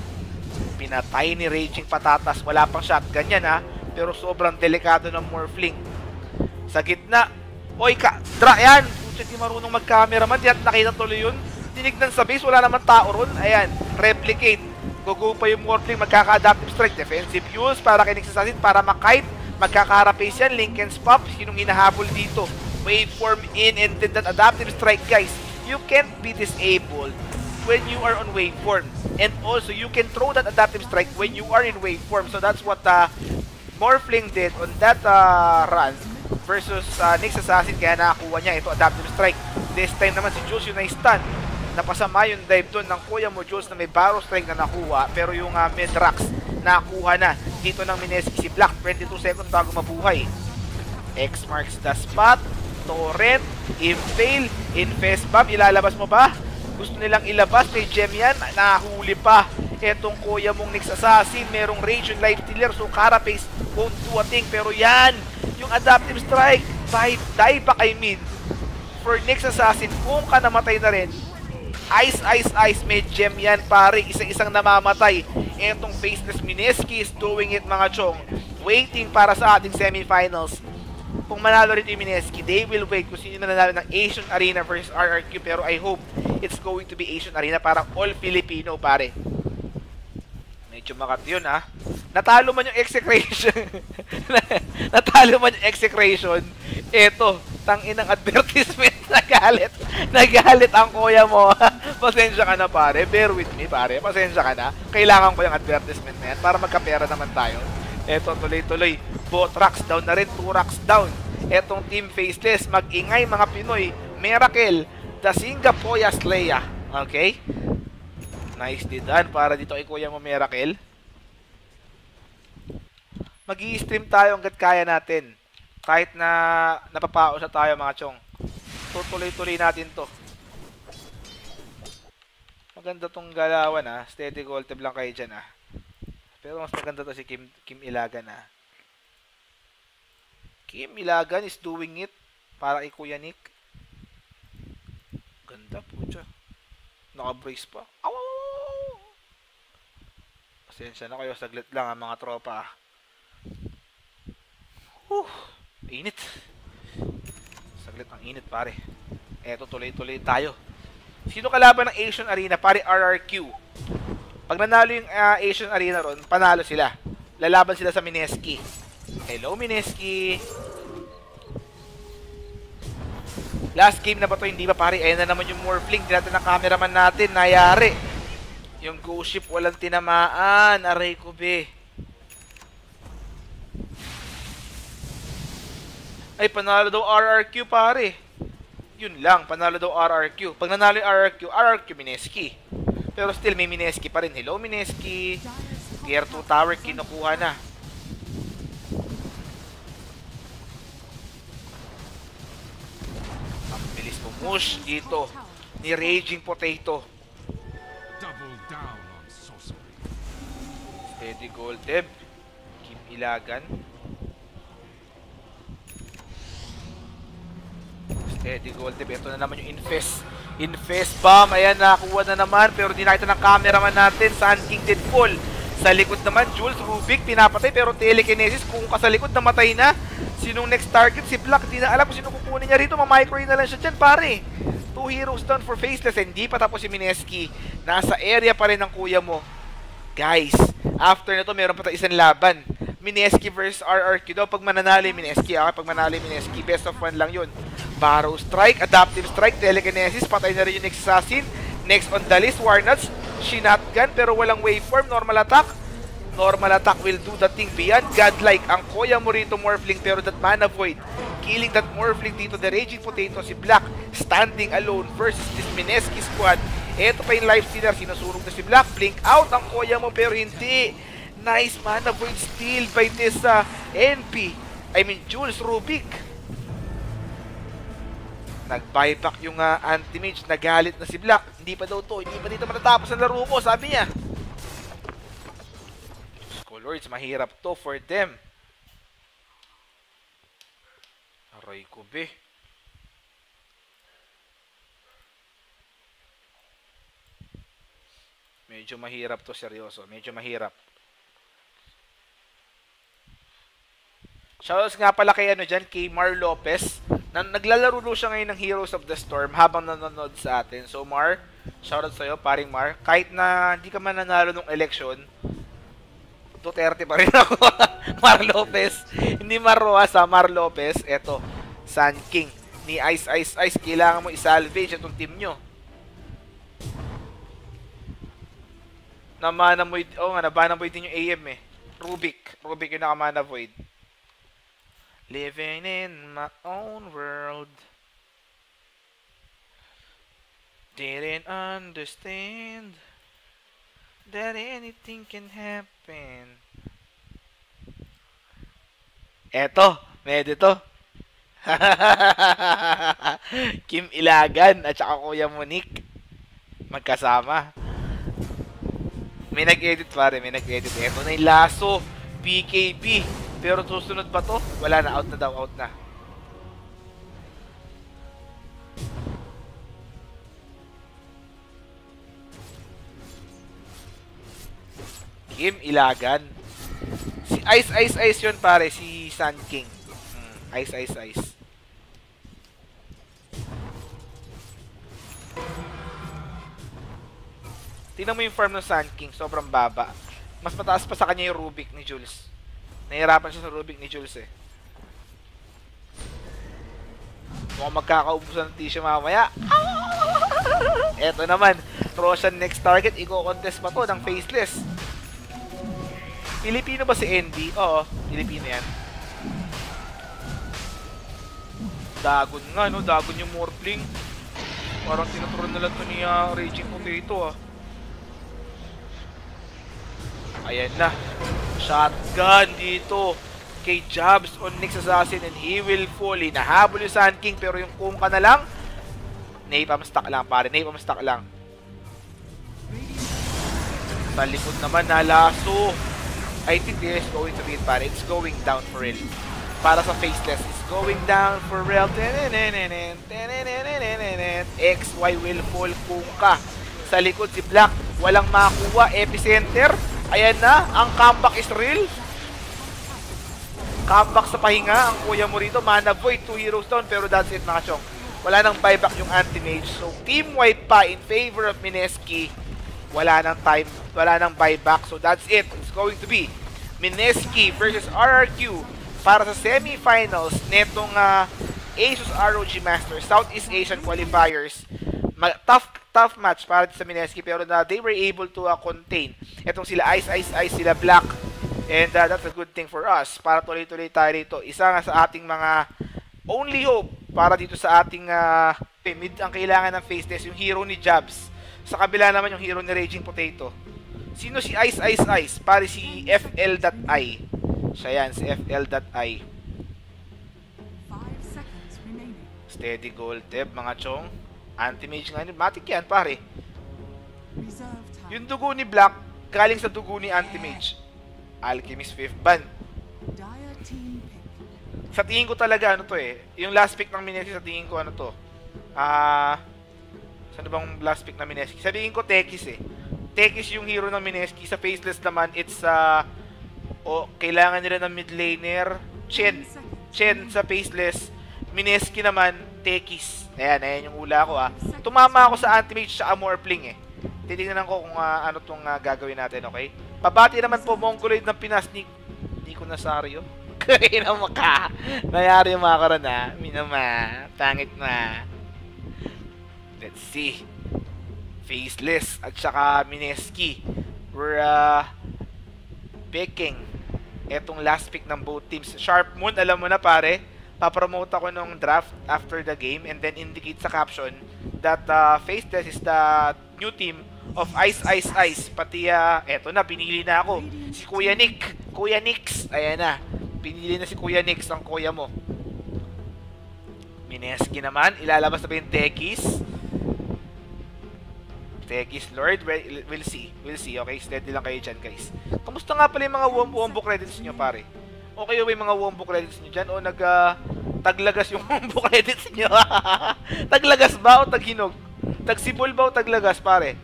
Pinatay ni Raging Patatas. Wala pang shotgun yan pero sobrang delikado ng Morphling. Sa gitna. Oy, yan! Pucha, di marunong mag-cameraman. Di at nakita tuloy yun. Tinignan sa base. Wala naman tao ron. Ayan. Replicate. Gugo pa yung Morphling. Magkaka-adaptive strike. Defensive use para kay Nyx Assassin. Para makite. Magkaka-rapace yan. Linken's Pop. Sinong hinahabol dito? Waveform in and then that adaptive strike, guys. You can't be disabled when you are on waveform. And also, you can throw that adaptive strike when you are in waveform. So that's what Morphling did on that run versus Nyx Assassin. Kaya nakakuha niya ito, adaptive strike. This time naman si Jules yung na-stun. Napasama yung dive doon ng kuya mo, Jules, na may barrow strike na nakuha. Pero yung mid-rocks, nakuha na. Dito ng Mineski si Black. 22 seconds bago mabuhay. X marks the spot. Torrent. Impale. Infest Bomb. Ilalabas mo ba? Gusto nilang ilabas. May gem yan. Nahuli pa. Etong kuya mong Nyx Assassin. Merong Rage yung life stealer. So Carapace won't do a thing. Pero yan. Yung adaptive strike. Die back I mean. For Nyx Assassin. Kung ka namatay na rin. Ice, ice, ice. May gem yan pare. Isang-isang namamatay. Etong Faceless Mineski is doing it mga chong. Waiting para sa ating semifinals. Kung manalo rin yung Mineski, they will wait kung sino na nanalo ng Asian Arena versus RRQ. Pero I hope it's going to be Asian Arena para all Filipino pare. Medyo makat yun Natalo man yung execration. Natalo man yung execration. Eto, tangin ng advertisement. Nagalit ang kuya mo. Pasensya ka na pare. Bear with me pare. Pasensya ka na. Kailangan ko yung advertisement na yan para magkapera naman tayo. Eto, tuloy-tuloy. Both rocks down na rin. 2 rocks down. Etong Team Faceless. Mag-ingay mga Pinoy. Miracle. The Singapore Slayer. Okay? Nicely done para dito kay kuya mo Miracle. Mag-i-stream tayo hanggat kaya natin. Kahit na napapao sa tayo mga chong. Tutuloy-tuloy natin to. Maganda tong galawan Steady gold tab lang kayo dyan Pero mas maganda to si Kim Ilagan Kim Ilagan is doing it para kay Kuya Nick. Ganda po siya. Naka-brace pa. Aw! Pasensya na kayo. Saglit lang mga tropa. Init. Saglit ang init pare. Eto tuloy-tuloy tayo. Sino kalaban ng Asian Arena? Pare RRQ. Pag nanalo yung Asian Arena ron, panalo sila. Lalaban sila sa Mineski. Hello Mineski. Last game na ba to? Hindi ba pare? Ayan na naman yung Morphling. Di natin ang cameraman natin. Nayari. Yung Ghost Ship walang tinamaan. Aray ko be. Ay, panalo daw RRQ pare. Yun lang, panalo daw RRQ. Pag nanalo yung RRQ Mineski. Pero still may Mineski pa rin. Hello Mineski. Tier 2 tower kinukuha na. Ang bilis pumush dito ni Raging Potato. Double down on sorcery. Steady gold Deb. Kim Ilagan. Steady gold Deb. Ito na naman yung Infest. Infest bomb. Ayan, nakakuha na naman. Pero di nakita ng cameraman natin. Sand King Deadpool. Sa likod naman, Jules Rubik pinapatay. Pero telekinesis. Kung ka sa likod, namatay na. Sinong next target? Si Black. Di na alam kung sino kukunin niya rito. Mamicro na lang siya dyan, pare. 2 heroes down for Faceless. Hindi pa tapos si Mineski. Nasa area pa rin ng kuya mo. Guys, after nito meron pa tayong isang laban. Mineski versus RRQ daw. Pag mananalo yung Mineski, pag manalo yung Mineski, best of 1 lang yun. Barrow Strike, Adaptive Strike, Telekinesis, patay na rin yung next Assassin. Next on the list, Warnuts, Shinatgun, pero walang waveform, normal attack. Normal attack will do the thing beyond godlike. Ang kuya mo rito, Morphling, pero that Mana Void. Killing that Morphling dito, the Raging Potato, si Black, standing alone versus this Mineski squad. Eto pa yung Lifestealer, sinusurog na si Black, blink out ang kuya mo, pero hindi. Nice Mana Void steal by this NP. I mean, Jules Rubik. Nag-buyback yung anti-mage, nagalit na si Black. Hindi pa daw to, hindi pa dito matatapos ang laro ko, sabi niya. Lords, mahirap to for them. Aray ko be. Medyo mahirap to, seryoso. Medyo mahirap. Shoutouts nga pala kay kay Mar Lopez. Naglalaro siya ngayon ng Heroes of the Storm habang nanonood sa atin. So Mar, shoutout sa'yo, paring Mar. Kahit na hindi ka man nanalo ng election, Duterte pa rin ako. Mar Lopez. Hindi Mar Roas, Mar Lopez. Eto, Sand King. Ni Ice. Kailangan mo i-salvage itong team nyo. Namana Void. Oo nga, nabana Void din yung AM eh. Rubik yung nakamana Void. Living in my own world. Didn't understand that anything can happen. Eto, medyo to. Kim Ilagan at saka Kuya Monique. Magkasama. May nag-edit pare, may nag-edit. Eto na yung laso. PKP. Pero susunod ba to? Wala na, out na daw, out na. Kim Ilagan. Si Ice yun pare, si Sand King. Ice. Tingnan mo yung farm ng Sand King, sobrang baba. Mas mataas pa sa kanya yung Rubik ni Jules. Nahihirapan siya sa Rubik ni Jules eh. Mukhang magkakaubusan ng tissue mamaya. Eto naman, Roshan next target, i-contest pa to ng Faceless. Pilipino ba si Andy? Oo, Pilipino yan. Dagon nga, no? Dagon yung Morphling. Parang tinuturon na lang ito ni Raging Potato, Ayan na. Shotgun dito kay Jabs on next assassin and he will fall. Nahabol yung Sand King pero yung Kung ka na lang. Napam-stack lang, pare. Napam-stack lang. Sa likod naman na laso. I think this is going to be it, pare. It's going down for real. Para sa Faceless, it's going down for real. XY will fall Kung ka. Sa likod si Black. Walang makuha. Epicenter. Ayan na. Ang comeback is real. Comeback sa pahinga. Ang kuya mo rito. Mana Void. 2 heroes down. Pero that's it mga chong. Wala nang buyback yung anti-mage. So, team wipe pa in favor of Mineski. Wala nang time. Wala nang buyback. So, that's it. It's going to be Mineski versus RRQ para sa semifinals netong Asus ROG Masters Southeast Asian Qualifiers. Tough match para sa Mineski, pero they were able to contain etong sila Ice, sila Black, and that's a good thing for us para tuloy-tuloy tayo dito. Isa nga sa ating mga only hope para dito sa ating mid ang kailangan ng face test, yung hero ni Jabs. Sa kabila naman yung hero ni Raging Potato. Sino si Ice? Pare si FL.I. Siya yan, si FL.I. 5 seconds remaining. Steady gold tip, mga chong. Anti-mage nga yun. Matik yan, pare. Reserve time. Yung dugo ni Black, galing sa dugo ni Anti-mage. Alchemist 5th ban. Dire team pick. Sa tingin ko talaga, ano to eh. Yung last pick ng Mineski, sa tingin ko, ano to. Saan bang last pick ng Mineski? Sabihin ko, Tekis eh. Tekis yung hero ng Mineski. Sa Faceless naman, it's kailangan nila ng mid laner. Chen sa Faceless. Mineski naman, Tekis. Ayan yung ula ko Tumama ako sa Anti-Mage sa Morphling eh. Titignan ko kung ano tong gagawin natin, okay? Pabati naman po Mongoloid ng Pinas ni Nico Nazario. Kaya na maka. Nayari yung mga karan Minama. Tangit na. Let's see. Faceless at saka Mineski. We're picking etong last pick ng both teams. Sharp Moon, alam mo na pare. Papromote ako nung draft after the game and then indicate sa caption that Faceless is the new team of Ice. Pati eto na, pinili na ako. Si Kuya Nick. Kuya Nix. Ayan na. Pinili na si Kuya Nix, ang kuya mo. Mineski naman. Ilalabas na ba yung Tekis? Tekis Lord. We'll see. Okay, steady lang kayo dyan, guys. Kamusta nga pala yung mga wombo credits nyo, pare? Okay ba yung mga wombo credits nyo dyan? O taglagas yung wombo credits nyo? Taglagas ba o taghinog? Tagsibol ba o taglagas, pare?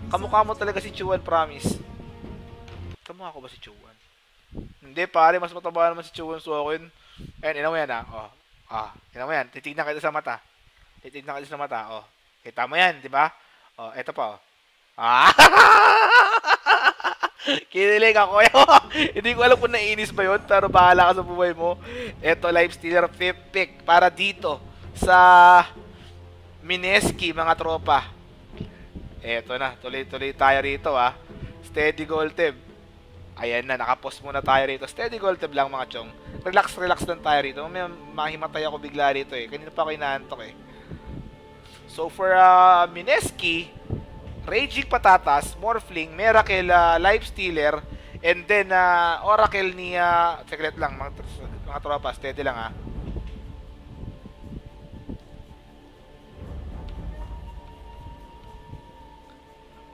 Kamukha mo talaga si Chuan, promise. Kamukha ko ba si Chuan? Hindi, pare. Mas mataba naman si Chuan sa akin. Ayan, ina mo yan, ina mo yan. Titignan kita sa mata. Kita mo yan, di ba? Eto pa, Kinilig ako. Hindi ko alam kung naiinis ba yun, pero bahala ka sa buhay mo. Eto, Lifestealer 5th pick para dito sa Mineski, mga tropa. Eto na, tuloy-tuloy tayo rito Steady gold tip. Ayan na, nakapost muna tayo rito. Steady gold tip lang, mga chong. Relax lang tayo rito. May mahimatay ako bigla rito eh. Kanina pa ako inaantok eh. So for Mineski, Raging Patatas, Morphling, Miracle, Lifestealer, and then Oracle ni secret lang mga tropa, steady lang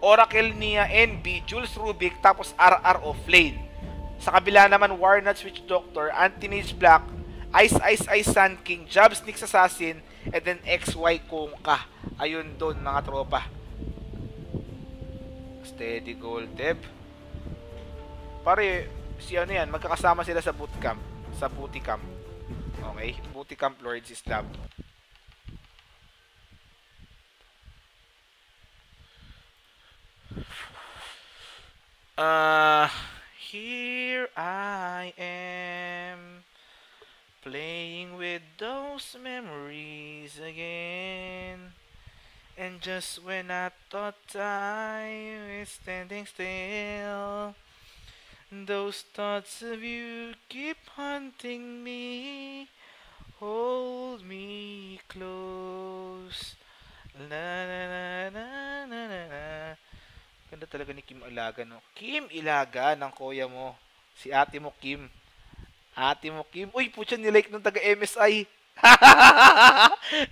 Oracle ni NB, Jules Rubik, tapos RR of Lane. Sa kabila naman, Warnut, Switch Doctor, Anti-Mage Black, Ice, Sun King, Jabs, Nix Assassin, and then XY Kongka. Ayun doon, mga tropa. Steady gold tip. Pare, si ano yan, magkakasama sila sa bootcamp. Sa booty camp. Okay? Booty camp Lords Islam. Here I am, playing with those memories again. And just when I thought time is standing still, those thoughts of you keep haunting me. Hold me close. La la la la la la la. Ganda talaga ni Kim Ilaga, no? Kim Ilaga ng kuya mo. Si ate mo, Kim. Ate mo, Kim. Uy, putya, nilike ng taga-MSI.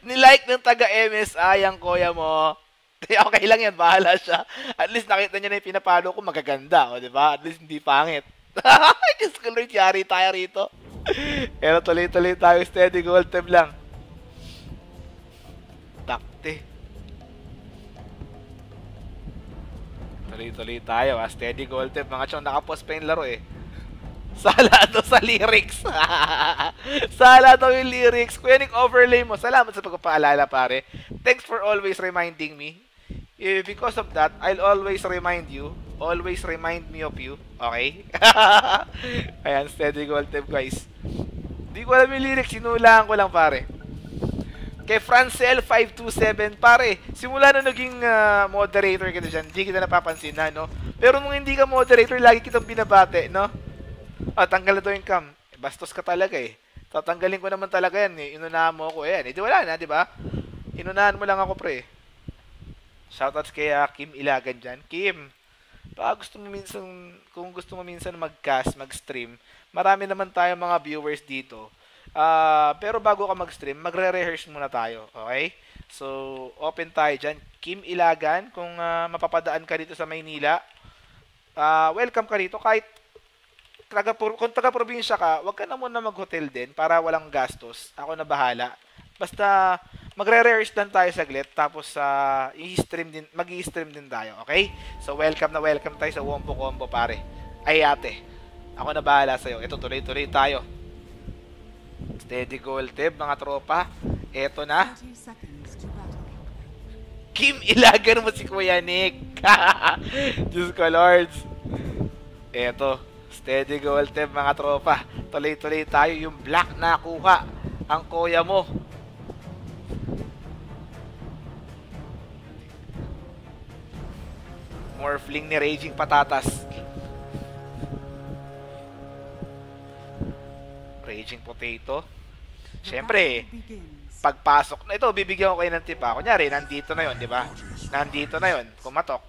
Nilike ng taga-MSI ang kuya mo. Okay lang yan, bahala siya. At least nakita niya na yung pinapalo ko, magaganda. O, diba? At least hindi pangit. Diyos ko, Lord, yari tayo rito. Pero tuloy-tuloy tayo, steady gold tab lang. Takte. Tuloy-tuloy tayo, steady gold tab. Mga chong, nakapost pa yung laro eh. Sala to sa lyrics. Sala to yung lyrics. Kuya Nick, overlay mo. Salamat sa pagpapaalala, pare. Thanks for always reminding me. Because of that, I'll always remind you. Always remind me of you. Okay? Ayan, steady gold tip, guys. Di ko alam yung lyrics, sinulaan ko lang pare. Kay Francel 527, pare, simula na naging moderator kita dyan, hindi kita napapansin na, no? Pero nung hindi ka moderator, lagi kitang binabate, no? Tanggal na to yung cam. Bastos ka talaga eh. Tatanggalin ko naman talaga yan eh. Inunahan mo ako eh. Di wala na, di ba? Inunahan mo lang ako, pre. Shoutouts kay Kim Ilagan dyan. Kim, baka gusto mo minsan, kung gusto mo minsan mag-cast, mag-stream, marami naman tayong mga viewers dito. Pero bago ka mag-stream, magre-rehearse muna tayo, okay? So, open tayo dyan. Kim Ilagan, kung mapapadaan ka dito sa Maynila, welcome ka dito. Kahit kung taga-probinsya ka, wag ka na muna mag-hotel din para walang gastos. Ako na bahala. Basta, magre-rehearse lang tayo saglit, tapos mag-i-stream din tayo, okay? So, welcome na welcome tayo sa Wombo Combo, pare. Ay, ate. Ako na bahala sa'yo. Ito, tuloy-tuloy tayo. Steady goal, Teb, mga tropa. Eto na. 30 seconds to battle. Kim, ilagan mo si Kuya Nick. Diyos ko, Lords. Eto. Steady goal, Teb, mga tropa. Tuloy-tuloy tayo. Yung black na kuha. Ang kuya mo. Morphling ni Raging Patatas. Raging Potato. Siyempre, pagpasok na ito, bibigyan ko kayo ng tip. Kunyari, nandito na yon, di ba? Nandito na yon, kumatok.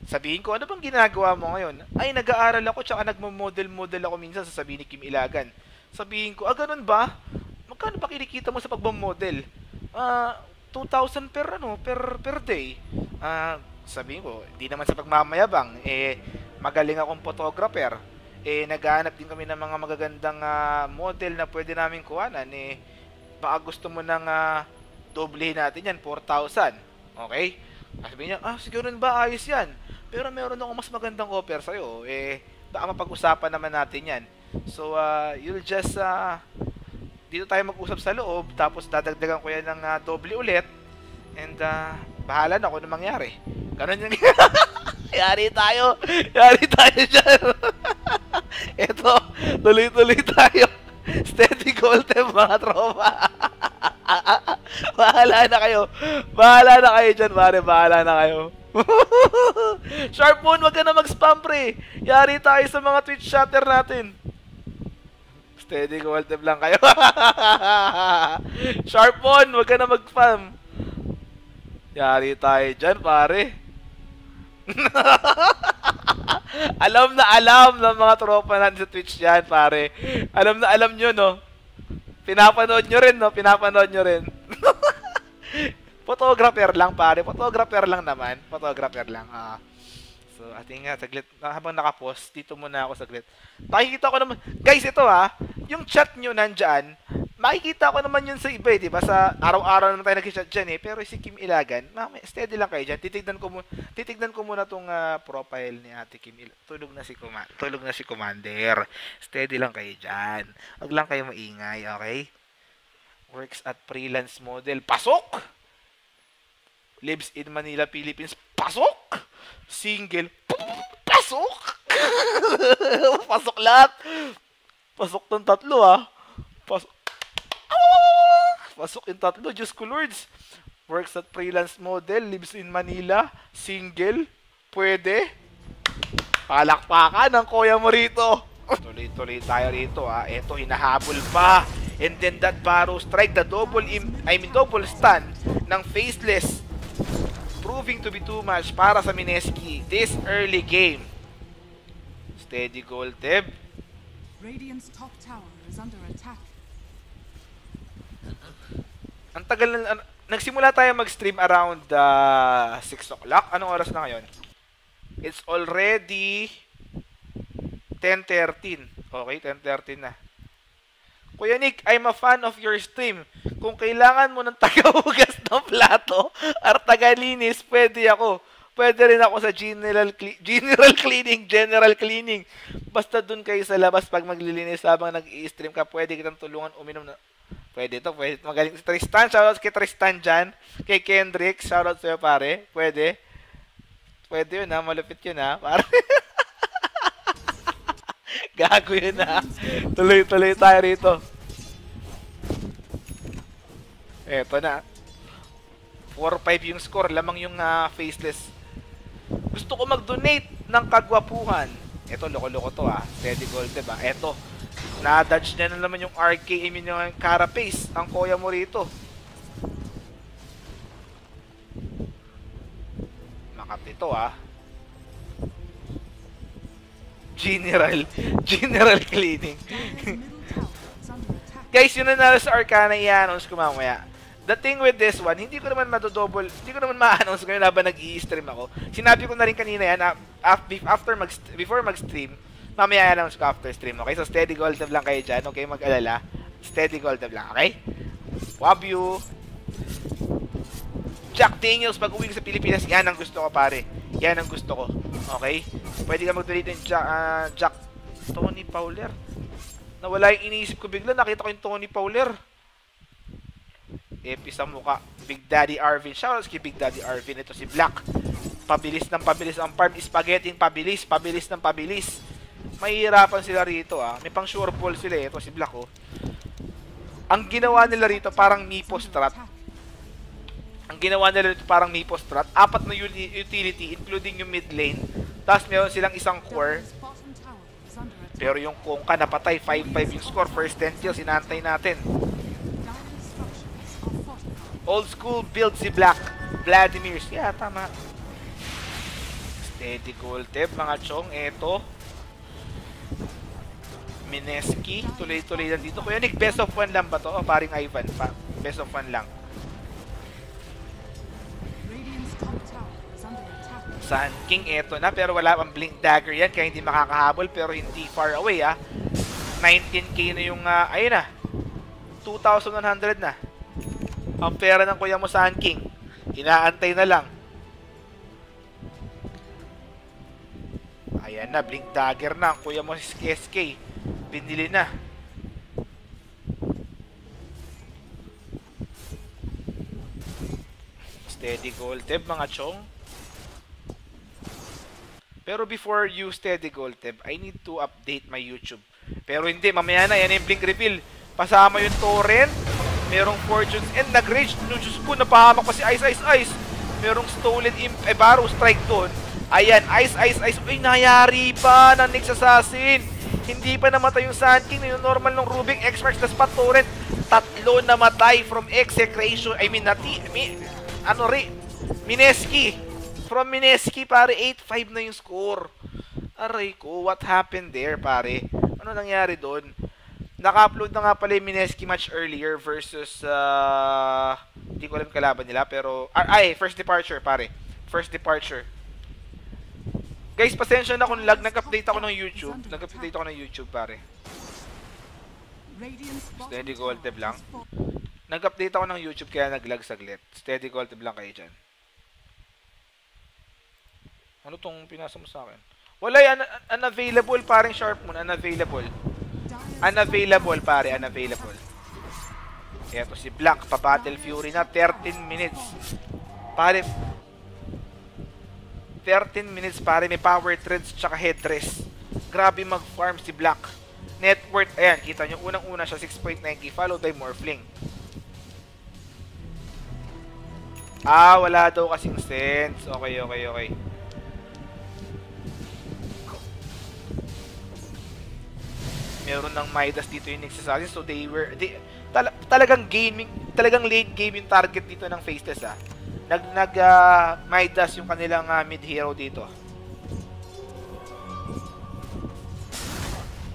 Sabihin ko, ano bang ginagawa mo ngayon? Ay, nag-aaral ako, tsaka nagmo-model-model ako minsan, sasabihin ni Kim Ilagan. Sabihin ko, ganun ba? Magkano ba kinikita mo sa pagmamodel? 2,000 per day. Sabihin ko, hindi naman sa pagmamayabang, magaling akong photographer. Naghahanap din kami ng mga magagandang model na pwede namin kuhanan. Baka gusto mo nang doblehin natin yan, 4,000. Okay? Sabihin niya, siguro ba ayos yan? Pero meron akong mas magandang offer sa'yo. Baka mapag-usapan naman natin yan. So, you'll just, dito tayo mag-usap sa loob, tapos dadagdagan ko yan ng doble ulit. And, bahala na kung ano mangyari. Ganun yung Yari tayo dyan. Eto, tuloy-tuloy tayo. Steady goal time, mga tropa. Bahala na kayo dyan, pare. Bahala na kayo. Sharp Moon, wag ka na mag-spam, pre. Yari tayo sa mga Twitch chatter natin. Steady goal time lang kayo. Sharp Moon, wag ka na mag-spam. Yari tayo dyan, pare. Alam ng mga tropa natin sa Twitch yan, pare. Alam nyo, no? Pinapanood nyo rin, no? Pinapanood nyo rin. Photographer lang, pare. Photographer lang naman. Photographer lang. So, ating saglit. Habang nakapost, dito muna ako saglit. Makikita ko naman. Guys, ito yung chat nyo nandyan. Makikita ko naman yun sa iba, di ba? Sa araw-araw naman tayo nag-chat dyan, Pero si Kim Ilagan, steady lang kayo dyan. Titignan ko muna tong profile ni Ate Kim Ilagan. Tulog na si Commander. Steady lang kayo dyan. Huwag lang kayo maingay, okay? Works at freelance model. Pasok! Lives in Manila, Philippines. Pasok! Single. Pasok! Pasok lahat. Pasok tong tatlo, Pasok. Pasok yung tatlo. Diyos ko, Lords. Works at freelance model. Lives in Manila. Single. Pwede. Palakpakan ang kuya mo rito. Tuloy-tuloy tayo rito, Eto, hinahabol pa. And then that Barrow strike. The double stun ng Faceless. Proving to be too much para sa Mineski this early game. Steady goal, Teb. Radiant's top tower is under attack. Ang tagal na, nagsimula tayo mag-stream around 6 o'clock. Anong oras na ngayon? It's already 10:13. Okay, 10:13 na. Kuya Nick, I'm a fan of your stream. Kung kailangan mo ng tagahugas ng plato or tagalinis, pwede ako. Pwede rin ako sa general cleaning. Basta dun kayo sa labas pag maglilinis habang nag-i-stream ka, pwede kitang tulungan uminom na. Pwede ito. Magaling si Tristan. Shoutout kay Tristan dyan. Kay Kendrick. Shoutout sa'yo, pare. Pwede yun, malupit yun, pare. Gago yun, Tuloy-tuloy tayo rito. Eto na. 4-5 yung score. Lamang yung faceless. Gusto ko mag-donate ng kagwapuhan. Eto, loko-loko to Steady gold, diba? Eto. Na-dodge niya na naman yung RK. I mean yung Carapace. Ang kuya mo rito. Makapito General cleaning. Guys, yun na nalo sa Arcana, i-announce ko mamaya. The thing with this one, hindi ko naman ma-announce ngayon habang nag-i-stream ako. Sinabi ko na rin kanina yan, before mag-stream, mamaya i-announce ko after stream, okay? So, steady gold tab lang kayo dyan, okay? Mag-alala. Steady gold tab lang, okay? Love you! Jack Daniels, pag uwi ko sa Pilipinas, yan ang gusto ko, pare. Yan ang gusto ko, okay? Pwede ka mag-donate yung Jack Tony Fowler. Nawala yung iniisip ko bigla, nakita ko yung Tony Fowler. Epi sa mukha. Big Daddy Arvin. Shoutouts kay Big Daddy Arvin. Ito si Black. Pabilis ng pabilis. Ang farm spaghetti pabilis. Pabilis ng pabilis. Mahihirapan sila rito May pang sure ball sila Ito si Black Ang ginawa nila rito parang Mipo strat. Ang ginawa nila rito parang Mipo strat. 4 na utility including yung mid lane. Tapos meron silang isang core. Pero yung Kongka napatay, 5-5 yung score. First 10 kills, inantay natin. Old school build si Black. Vladimir. Yeah, tama. Steady gold tip, mga chong. Eto. Mineski. Tuloy-tuloy lang dito. Kuya Nick, best of 1 lang ba to? O paring Ivan pa. Best of 1 lang. Sun King, eto na, pero wala pang blink dagger yan, kaya hindi makakahabol, pero hindi far away 19k na yung, ayun na, 2,100 na. Ang pera ng kuya mo Sun King, inaantay na lang. Ayan na, blink dagger na, ang kuya mo si SK, binili na. Steady gold tip, mga chong. Pero before you steady gold tab, I need to update my YouTube. Pero hindi, mamaya na, yan yung blink reveal. Pasama yung torrent, merong fortunes, and nag-rage. No, Diyos ko, napahamak pa si Ice. Merong stolen Barrow strike doon. Ayan, Ice. Uy, nayari pa ng Nyx Assassin. Hindi pa namatay yung Sun King, yung normal ng Rubik, X-Marks na spot torrent. 3 namatay from execration. I mean, Mineski. From Mineski, pare, 8-5 na yung score. Aray ko, what happened there, pare? Ano nangyari doon? Naka-upload na nga pala yung Mineski match earlier versus, hindi ko alam kalaban nila, pero, first departure, pare. First departure. Guys, pasensya na kung lag, nag-update ako ng YouTube. Pare. Steady gold tab lang. Nag-update ako ng YouTube, kaya nag-lag saglit. Steady gold tab lang kayo dyan. Ano tong pinasa mo sa akin? Wala yan, unavailable, parang Sharp Moon, unavailable. Unavailable, pare, unavailable. Eto si Black, pa-Battle Fury na, 13 minutes. Pare, 13 minutes, pare, may power treads tsaka headdress. Grabe mag-farm si Black. Net worth, ayan, kita nyo, unang-una siya, 6.9k, followed by Morphling. Wala daw kasing sense. Okay. Meron ng Midas dito yung Nyx Assassin. So talagang late game yung target dito ng Faceless Midas yung kanilang mid hero dito.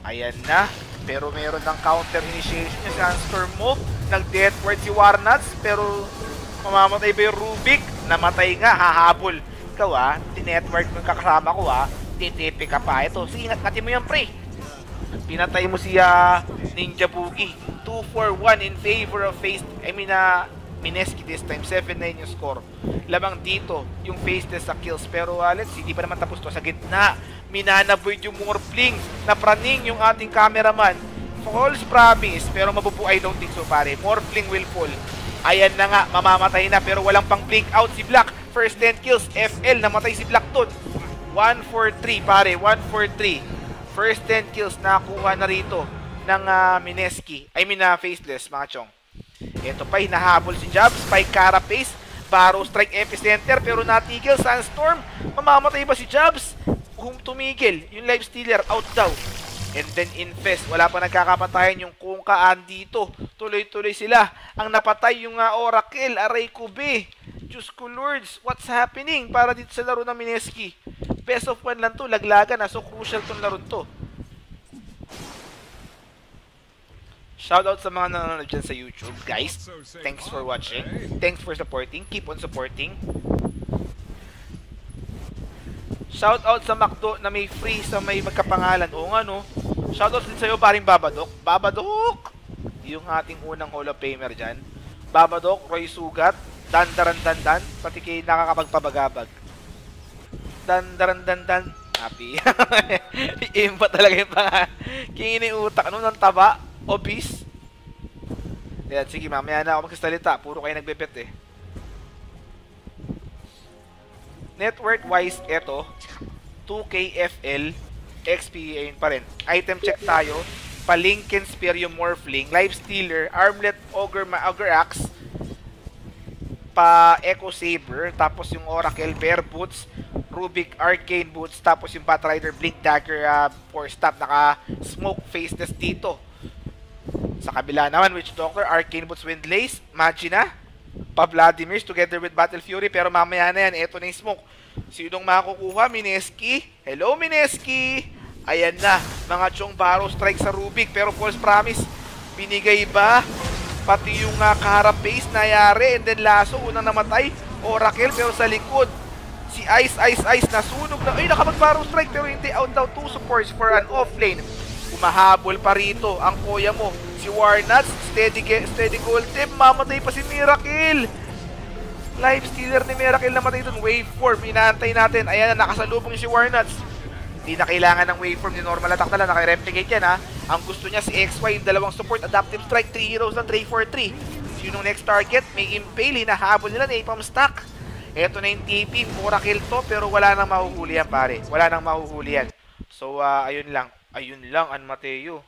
Ayan na. Pero meron ng counter initiation yung Sandstorm move. Nag-death ward si Warnuts. Pero mamamatay ba yung Rubik? Namatay nga, hahabol. Ikaw tinetwork mo yung kakasama ko titipi ka pa. Ito, ingat mo yan, pre. Pinatay mo siya Ninja Boogie. 2-4-1 in favor of Mineski this time. 7-9 yung score. Lamang dito yung Faceless sa kills. Pero let's see, di pa naman tapos to. Sa gitna, minanaboid yung Morphling. Napraning yung ating cameraman. False promise, pero I don't think so, pare. Morphling will fall. Ayan na nga, mamamatay na, pero walang pang blink out si Black. First 10 kills, FL, namatay si Black doon. 1-4-3, pare, 1-4-3. First 10 kills, nakuha na rito ng Mineski. Faceless, mga chong. Ito pa, hinahabol si Jobs. Spike Carapace. Barrow Strike Epicenter pero natigil. Sandstorm. Mamamatay ba si Jobs? Tumigil. Yung Lifestealer out daw. And then Infest. Wala pa nagkakapatayan yung Kunkka andito. Tuloy-tuloy sila. Ang napatay yung Oracle. Aray ko be. Diyos ko Lords. What's happening para dito sa laro ng Mineski? Best of 1 lang to. Laglagan na. So crucial tong laro to. Shoutout sa mga nanonood dyan sa YouTube, guys. Thanks for watching. Thanks for supporting. Keep on supporting. Shoutout sa McDo na may free sa may magkapangalan. O nga no. Shoutout din sa'yo, paring Babadok. Babadok! Yung ating unang Hall of Famer dyan. Babadok, Roy Sugat, Dandaran-dandan, pati kay nakakapagpabagabag. Dandaran-dandan. Happy. Impa talaga yung pang... Kingin yung utak. Ano nang taba? Obese. Yan, sige, mamaya na ako magsasalita. Puro kayo nagbebet eh. Net worth wise, eto 2K FL XP yun pa rin. Item check tayo. Palinkin Spear yung Morphling, Lifestealer, Armlet, Ogre Axe, pa Echo Saber, tapos yung Oracle, Bear Boots, Rubik Arcane Boots, tapos yung Batrider Blink Dagger 4-stop, naka Smoke Faceless dito. Sa kabila naman, Witch Doctor, Arcane Boots, Windlace, Magina, pa Vladimir's together with Battle Fury, pero mamaya na yan, eto na yung Smoke. Sinong makukuha? Mineski? Hello Mineski! Ayan na, mga chong Barrow Strike sa Rubik, pero false promise, binigay ba? Pati yung Carapace nayari, and then Lasso, unang namatay, Oracle, pero sa likod, si Ice nasunog na, ay nakapag-Barrow Strike, pero hindi, out daw 2 supports for an offlane. Umahabol pa rito ang kuya mo, si Warnuts, steady gold tip, mamatay pa si Miracle. Lifestealer ni Miracle namatay dun, waveform, inaantay natin, ayan na, nakasalubong si Warnuts. Hindi na kailangan ng waveform, ni normal attack na lang, naka-replicate yan ha. Ang gusto niya si XY, yung dalawang support, adaptive strike, 3 heroes ng 3-4-3. Sinong next target? May impale, hinahabol nila, napalm stack. Eto na yung TP, mura kill to, pero wala nang mahuhuli yan pare, wala nang mahuhuli yan. So ayun lang, An Mateo.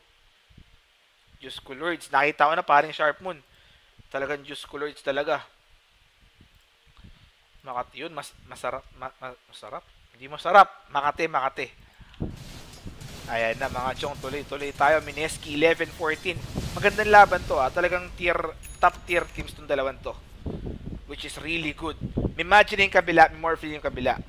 Diyos ko Lords, nakita ko na paring Sharp Moon. Talagang Diyos ko Lords talaga. Makati yun, masarap, masarap? Hindi masarap, Makati. Ayan na mga chong, tuloy tayo. Mineski 11-14. Magandang laban to talagang top tier teams tong dalawan to. Which is really good. Imagine yung kabila, may Morphling yung kabila.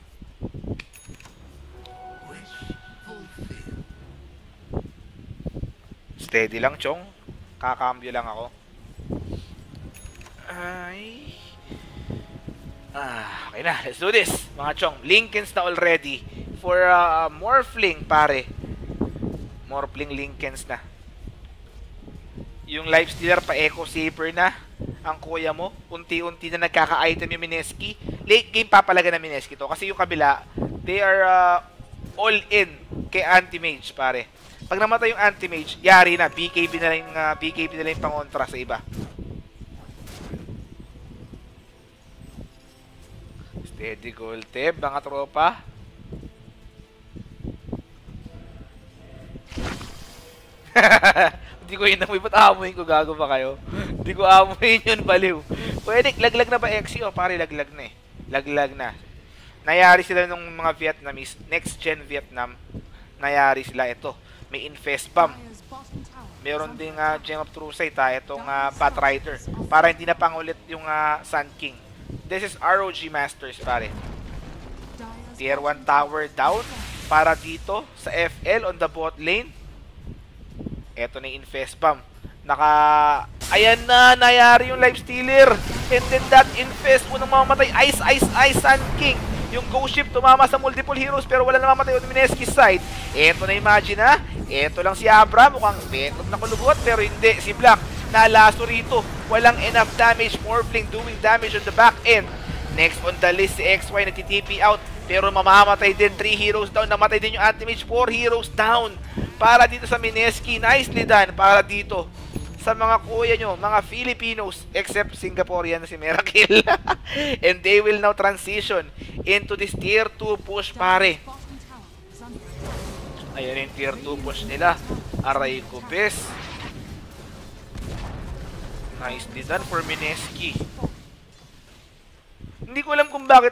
Steady lang chong. Kakambyo lang ako. Okay na, let's do this mga chong. Linkens na already for Morphling pare. Morphling Linkens na. Yung Lifestealer pa Echo Saber na ang kuya mo. Unti-unti na nagkaka-item yung Mineski. Late game papalaga na Mineski to. Kasi yung kabila, they are all in kay Anti-Mage pare. Pag namatay yung Anti-Mage, yari na. BKB na lang yung pangontra sa iba. Steady gold tip, mga tropa. Hindi ko inamoy. Ba't amoyin ko? Gago pa kayo? Hindi ko amoyin yun, baliw. Pwede, laglag na ba XC? O pare, laglag na eh. Laglag na. Nayari sila nung mga Vietnamese. Next gen Vietnam. Nayari sila ito. May Infest Bomb. Meron ding Gem of True Sight itong Batrider. Para hindi na pangulit yung Sand King. This is ROG Masters pare. Tier 1 tower down. Para dito sa FL on the bot lane. Eto na yung Infest Bomb. Ayan na, nayari yung Lifestealer. And then that Infest, unang mamamatay. Ice, Sand King. Yung Ghost Ship tumama sa multiple heroes pero wala na mamatay on Mineski's side. Eto na, imagine ha. Eto lang si Abra, mukhang betot na kulugot pero hindi. Si Black, nalaso rito. Walang enough damage. Morphling doing damage on the back end. Next on the list si XY nagti-TP out. Pero mamamatay din, 3 heroes down. Namatay din yung Anti-Mage, 4 heroes down. Para dito sa Mineski, nicely done. Para dito sa mga kuya nyo, mga Filipinos, except Singaporean na si Miracle. And they will now transition into this tier 2 push pare. Ayan yung tier 2 push nila. Aray ko bes. Nicely done for Mineski. Hindi ko alam kung bakit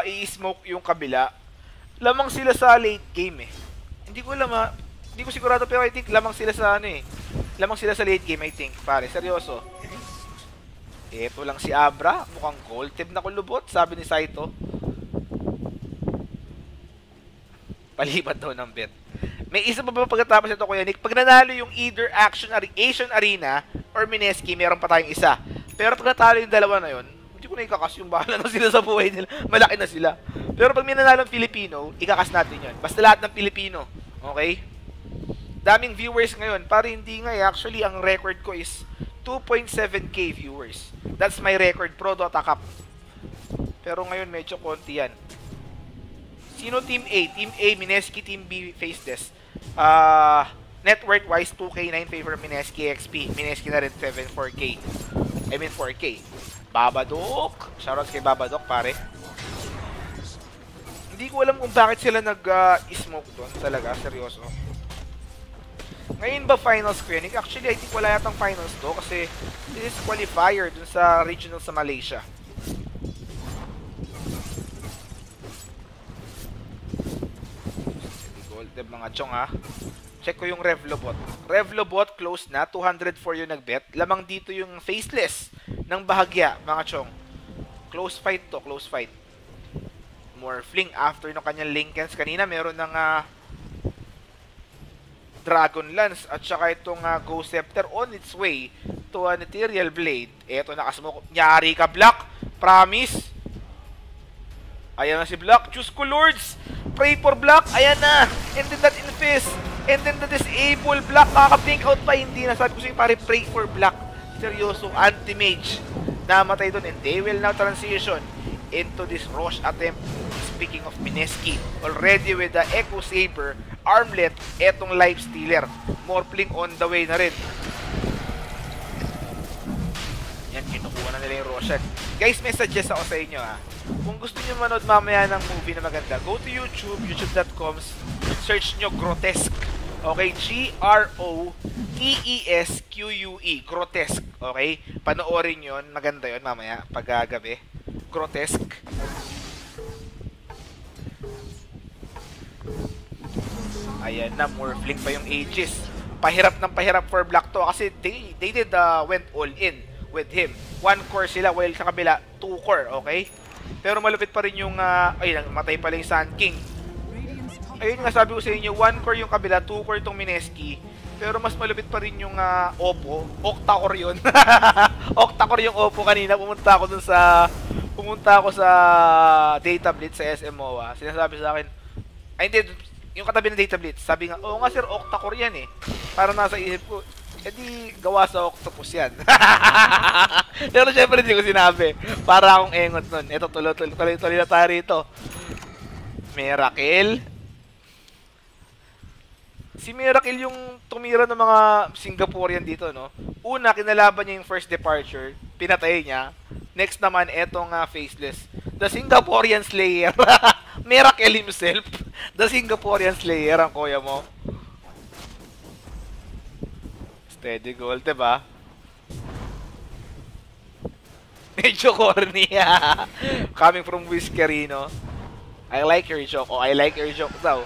i-smoke yung kabila. Lamang sila sa late game eh. Hindi ko alam ha. Hindi ko sigurado pero I think lamang sila sa ano eh. Lamang sila sa late game I think. Pare, seryoso. Eto lang si Abra. Mukhang gold tip na kulubot. Sabi ni Saito. Palipat daw ng bet. May isa pa ba pagkatapos ito Kuya Nick? Pag nanalo yung either Asian Arena or Mineski, meron pa tayong isa. Pero pag natalo yung dalawa na yun, hindi ko na ikakas yung bahala na sila sa buhay nila. Malaki na sila. Pero pag may nanalong Filipino, ikakas natin yun. Basta lahat ng Filipino. Okay? Daming viewers ngayon. Para hindi nga actually, ang record ko is 2.7k viewers. That's my record, Pro Dota Cup. Pero ngayon, medyo konti yan. Sino Team A? Team A, Mineski, Team B, Faceless. Net worth wise, 2k na in favor of Mineski XP. Mineski na rin 4k. I mean 4k. Babadook. Shoutout kay Babadook, pare. Hindi ko alam kung bakit sila nag-smoke doon. Talaga, seryoso. Ngayon ba finals ko yan? Actually, I think wala yatang finals do kasi this is qualifier dun sa regional sa Malaysia. Gold mga chong ha. Check ko yung Revlobot. Revlobot close na. 204 yung nagbet. Lamang dito yung Faceless ng bahagya, mga chong. Close fight to. Close fight. Morphling after ng kanyang Linkens. Kanina meron ng Dragon Lance at saka itong Ghost Scepter on its way to an Ethereal Blade. Eto nakasmoke. Nyari ka Black. Promise. Ayan na si Black. Diyos ko Lords. Pray for Black. Ayan na. And then that Infest. And then the disable Black, kaka-blink out pa, hindi na. Sabi ko sa'yo, pare, pray for Black. Seryoso, anti-mage. Namatay doon and they will now transition into this Roche attempt. Speaking of Mineski, already with the Echo Saber, Armlet, etong Life Stealer. Morphling on the way na rin. Yan, kinukuha na nila yung Roshan. Guys, may suggest ako sa inyo ha. Kung gusto nyo manood mamaya ng movie na maganda, go to YouTube, youtube.com, search nyo Grotesque. Okay, Grotesque. Grotesque. Okay? Panoorin yon, maganda yon mamaya, paggabi. Grotesque. Ayan na, Morphling pa yung Aegis. Pahirap ng pahirap for Black to kasi they did went all in with him. 1 core sila while sa kabila 2 core, okay? Pero malupit pa rin yung ayun, matay pala yung Sun King. Ayun nga sabi ko sa inyo, 1 core yung kabila, 2 core tong Mineski. Pero mas malupit pa rin yung Oppo. Octa-core yun. Octa-core yung Oppo kanina. Pumunta ako sa Data Blitz sa SMOA. Sinasabi sa akin, ay hindi, yung katabi ng Data Blitz. Sabi nga, oo nga sir, Octa-core yan eh. Para nasa isip ko, edi gawa sa octopus yan. Pero syempre hindi ko sinabi. Para akong engot nun. Ito, tuloy na tayo rito. Miracle. Si Miracle yung tumira ng mga Singaporean dito, no? Una, kinalaban niya yung first departure. Pinatay niya. Next naman, etong Faceless. The Singaporean Slayer. Miracle himself. The Singaporean Slayer, ang kuya mo. Steady goal, diba? Medyo corny. Coming from Whiskerino. I like your joke. Oh, I like your joke daw.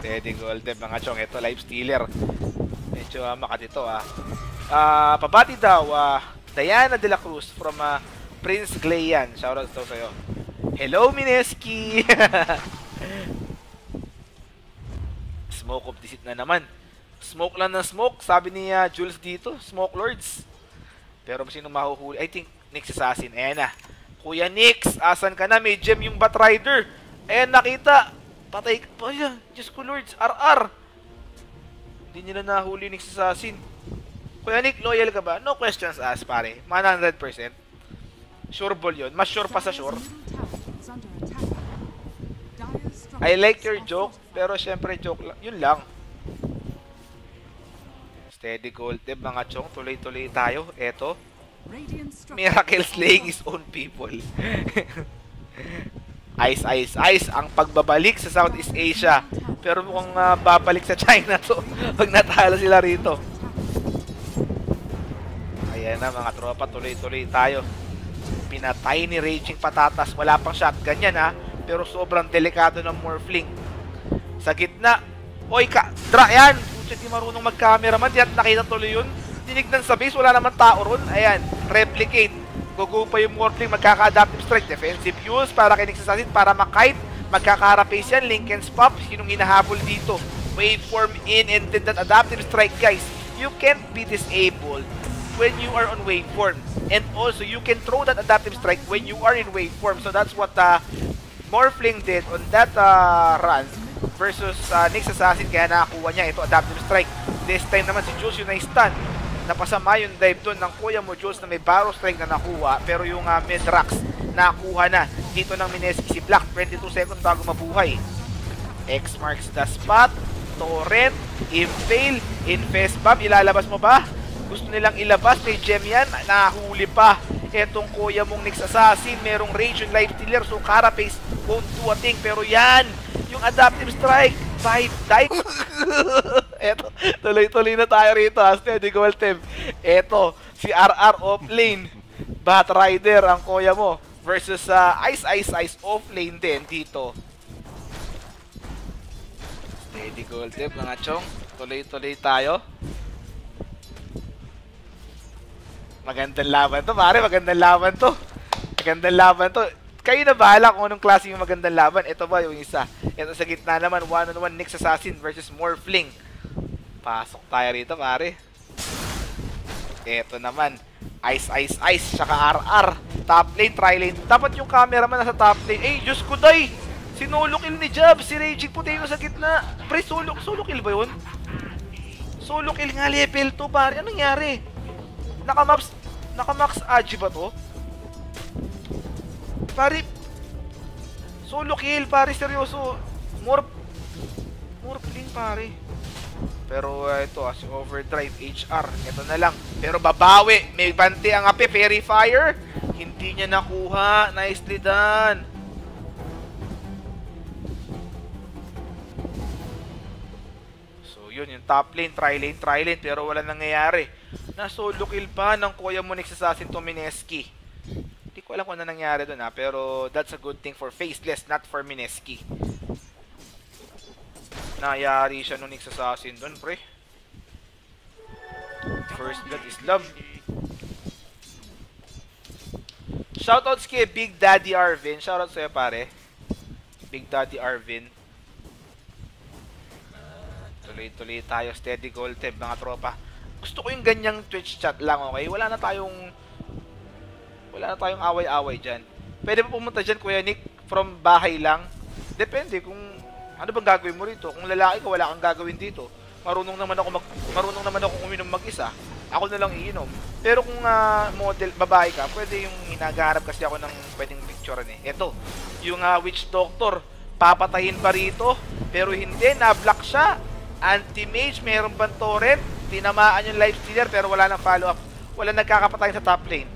Steady goal, diba mga chong. Ito, Life Stealer. Medyo makatito, pabati daw, Diana De La Cruz from Prince Glayan. Shoutout daw sa'yo. Hello, Mineski! Smoke of deceit na naman. Smoke lang ng smoke. Sabi ni Jules dito, Smoke Lords. Pero sino mahuhuli? I think Nyx Assassin. Ayan na. Kuya Nyx, asan ka na? May gem yung Batrider. Ayan, nakita. Patay ka. Ayan, Diyos ko Lords. RR. Hindi nila nahuli Nyx Assassin. Kuya Nick, loyal ka ba? No questions asked, pare. 100%. Sure ball yun. Mas sure pa sa sure. I like your joke, pero syempre joke lang. Yun lang. Steady gold tip, mga chong. Tuloy-tuloy tayo. Eto. Miracle slaying his own people. Ice, ice, ice. Ang pagbabalik sa Southeast Asia. Pero mukhang babalik sa China to. Pag natalo sila rito. Ayan na mga tropa, tuloy-tuloy tayo. Pinatay ni Raging Patatas. Wala pang shotgun yan ha. Pero sobrang delikado ng Morphling. Sa gitna. Oy, dra yan. Kung hindi marunong mag-cameraman, di at nakita tuloy yun. Tinignan sa base, wala naman tao ron. Ayan, replicate. Gugo pa yung Morphling, magkaka-adaptive strike. Defensive use para kay Nexus Assassin para makite. Magkaka-rapace yan. Linken's Pop. Sinong hinahabol dito? Waveform in and then that adaptive strike, guys. You can't be disabled when you are on waveform. And also, you can throw that adaptive strike when you are in waveform. So that's what Morphling did on that run versus Nexus Assassin. Kaya nakakuha niya ito, adaptive strike. This time naman si Jules yung na-stun. Napasama yung dive doon ng kuya mo, Jules, na may barrow strike na nakuha. Pero yung mid-rocks, nakuha na dito ng Mineski. Si Black, 22 seconds bago mabuhay. X marks the spot. Torrent, Impale, Infest Bomb, ilalabas mo ba? Gusto nilang ilabas, may gem yan, nahuli pa. Etong kuya mong Nexus Assassin, merong Rage yung Life Stealer, so Carapace won't do a thing. Pero yan, yung adaptive strike, die. Eto, tuloy-tuloy na tayo rito, Steady Gold Team. Eto, si RR off lane, Bat Rider ang kuya mo, versus Ice off lane din dito. Steady Gold Team mga chong, tuloy-tuloy tayo. Magandang laban to, pare. Magandang laban to. Magandang laban to. Kayo na bahala kung anong klase yung magandang laban. Ito ba yung isa? Ito sa gitna naman, 1-on-1 Nexus Assassin versus Morphling. Pasok tayo rito, pare. Ito naman, Ice, tsaka RR. Top lane, tri lane. Dapat yung cameraman nasa top lane. Eh, Diyos ko, day! Sinolo kill ni Jab, si Raging Potato sa gitna. Pre, solo kill ba yun? Solo kill nga level 2, pare. Anong nangyari? Naka-max Agi ba to? Pare, solo kill, pare, seryoso. Morphling, pare. Pero ito, si Overdrive, HR, ito na lang. Pero babawi, may bante ang ape, Fairy Fire. Hindi niya nakuha, nicely done. Yun, yung top lane, tri lane, pero wala nangyayari. Na-solo kill pa ng kuya mo Nexus Assassin to Mineski. Hindi ko alam kung ano nangyari doon pero that's a good thing for Faceless, not for Mineski. Nayari siya nung Nexus Assassin doon, pre. First blood is love. Shoutouts kay Big Daddy Arvin. Shoutouts sa'yo, pare. Big Daddy Arvin. Tuloy-tuloy tayo, Steady Gold Team, mga tropa. Gusto ko yung ganyang Twitch chat lang, okay? Wala na tayong away-away dyan. Pwede pa pumunta dyan, Kuya Nick, from bahay lang. Depende kung ano bang gagawin mo rito. Kung lalaki ka, wala kang gagawin dito. Marunong naman ako uminom mag-isa. Ako na lang iinom. Pero kung model, babae ka, pwede yung hinagarap kasi ako ng pwedeng picturean eh. Ito, yung Witch Doctor, papatayin pa rito. Pero hindi, na-block siya. Anti-mage, meron bang torrent? Tinamaan yung life stealer pero wala nang follow-up. Wala nagkakapatay sa top lane.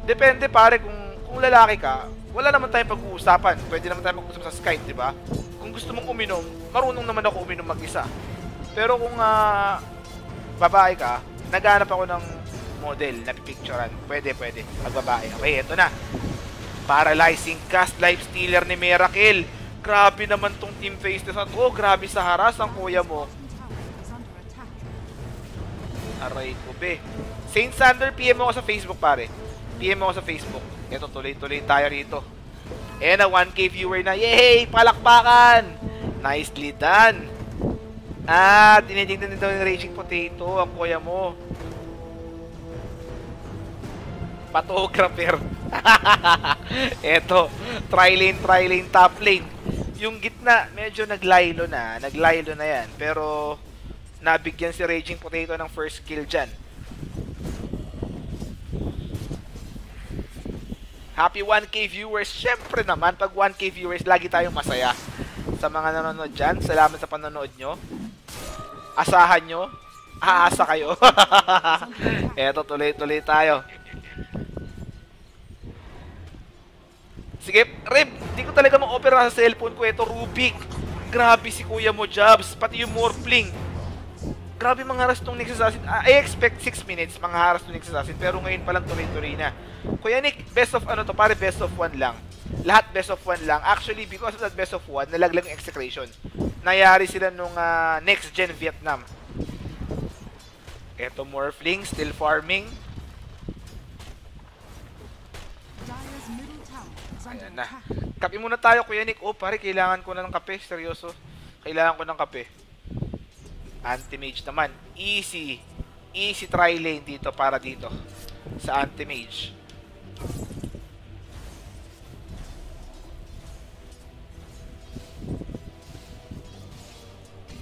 Depende, pare, kung lalaki ka, wala naman tayong pag-uusapan. Pwede naman tayong mag-uusap sa Skype, di ba? Kung gusto mong uminom, marunong naman ako uminom mag-isa. Pero kung babae ka, naghanap ako ng model na pipicturean. Pwede. Pag-babae. Okay, ito na. Paralyzing cast life stealer ni Miracle. Grabe naman tong team Faceless na to. Grabe sa haras ang kuya mo. Aray ko, be. Saint Sander, PM mo ako sa Facebook, pare. PM mo ako sa Facebook. Ito, tuloy-tuloy tayo rito. Eh na, 1K viewer na. Yay! Palakpakan! Nicely done. Tinitingnan nito yung Raging Potato, ang kuya mo. Photographer. Eto, tri lane, top lane. Yung gitna, medyo naglaylo na yan. Pero, nabigyan si Raging Potato ng first kill dyan. Happy 1K viewers. Syempre naman, pag 1K viewers, lagi tayong masaya. Sa mga nanonood dyan, salamat sa panonood nyo. Asahan nyo. Aasa kayo. Eto, tuloy-tuloy tayo. Sige, Reb, hindi ko talaga ma-opera sa cellphone ko. Ito, Rubik. Grabe si kuya mo, Jobs. Pati yung Morphling. Grabe mangharas tong Nyx Assassin. I expect 6 minutes mangharas tong Nyx Assassin, pero ngayon pa lang tuloy-tuloy na. Kuya Nick, best of ano to, pare best of 1 lang. Lahat best of 1 lang. Actually, because of that best of 1, nalaglag yung execration. Nayari sila nung next gen Vietnam. Eto Morphling, still farming. Dire's middle tower is under Ayan na. attack. Kape muna tayo, Kuya Nick. Oh, pare, kailangan ko na ng kape. Seryoso. Kailangan ko ng kape. Anti-mage naman. Easy. Easy try lane dito para dito. Sa anti-mage.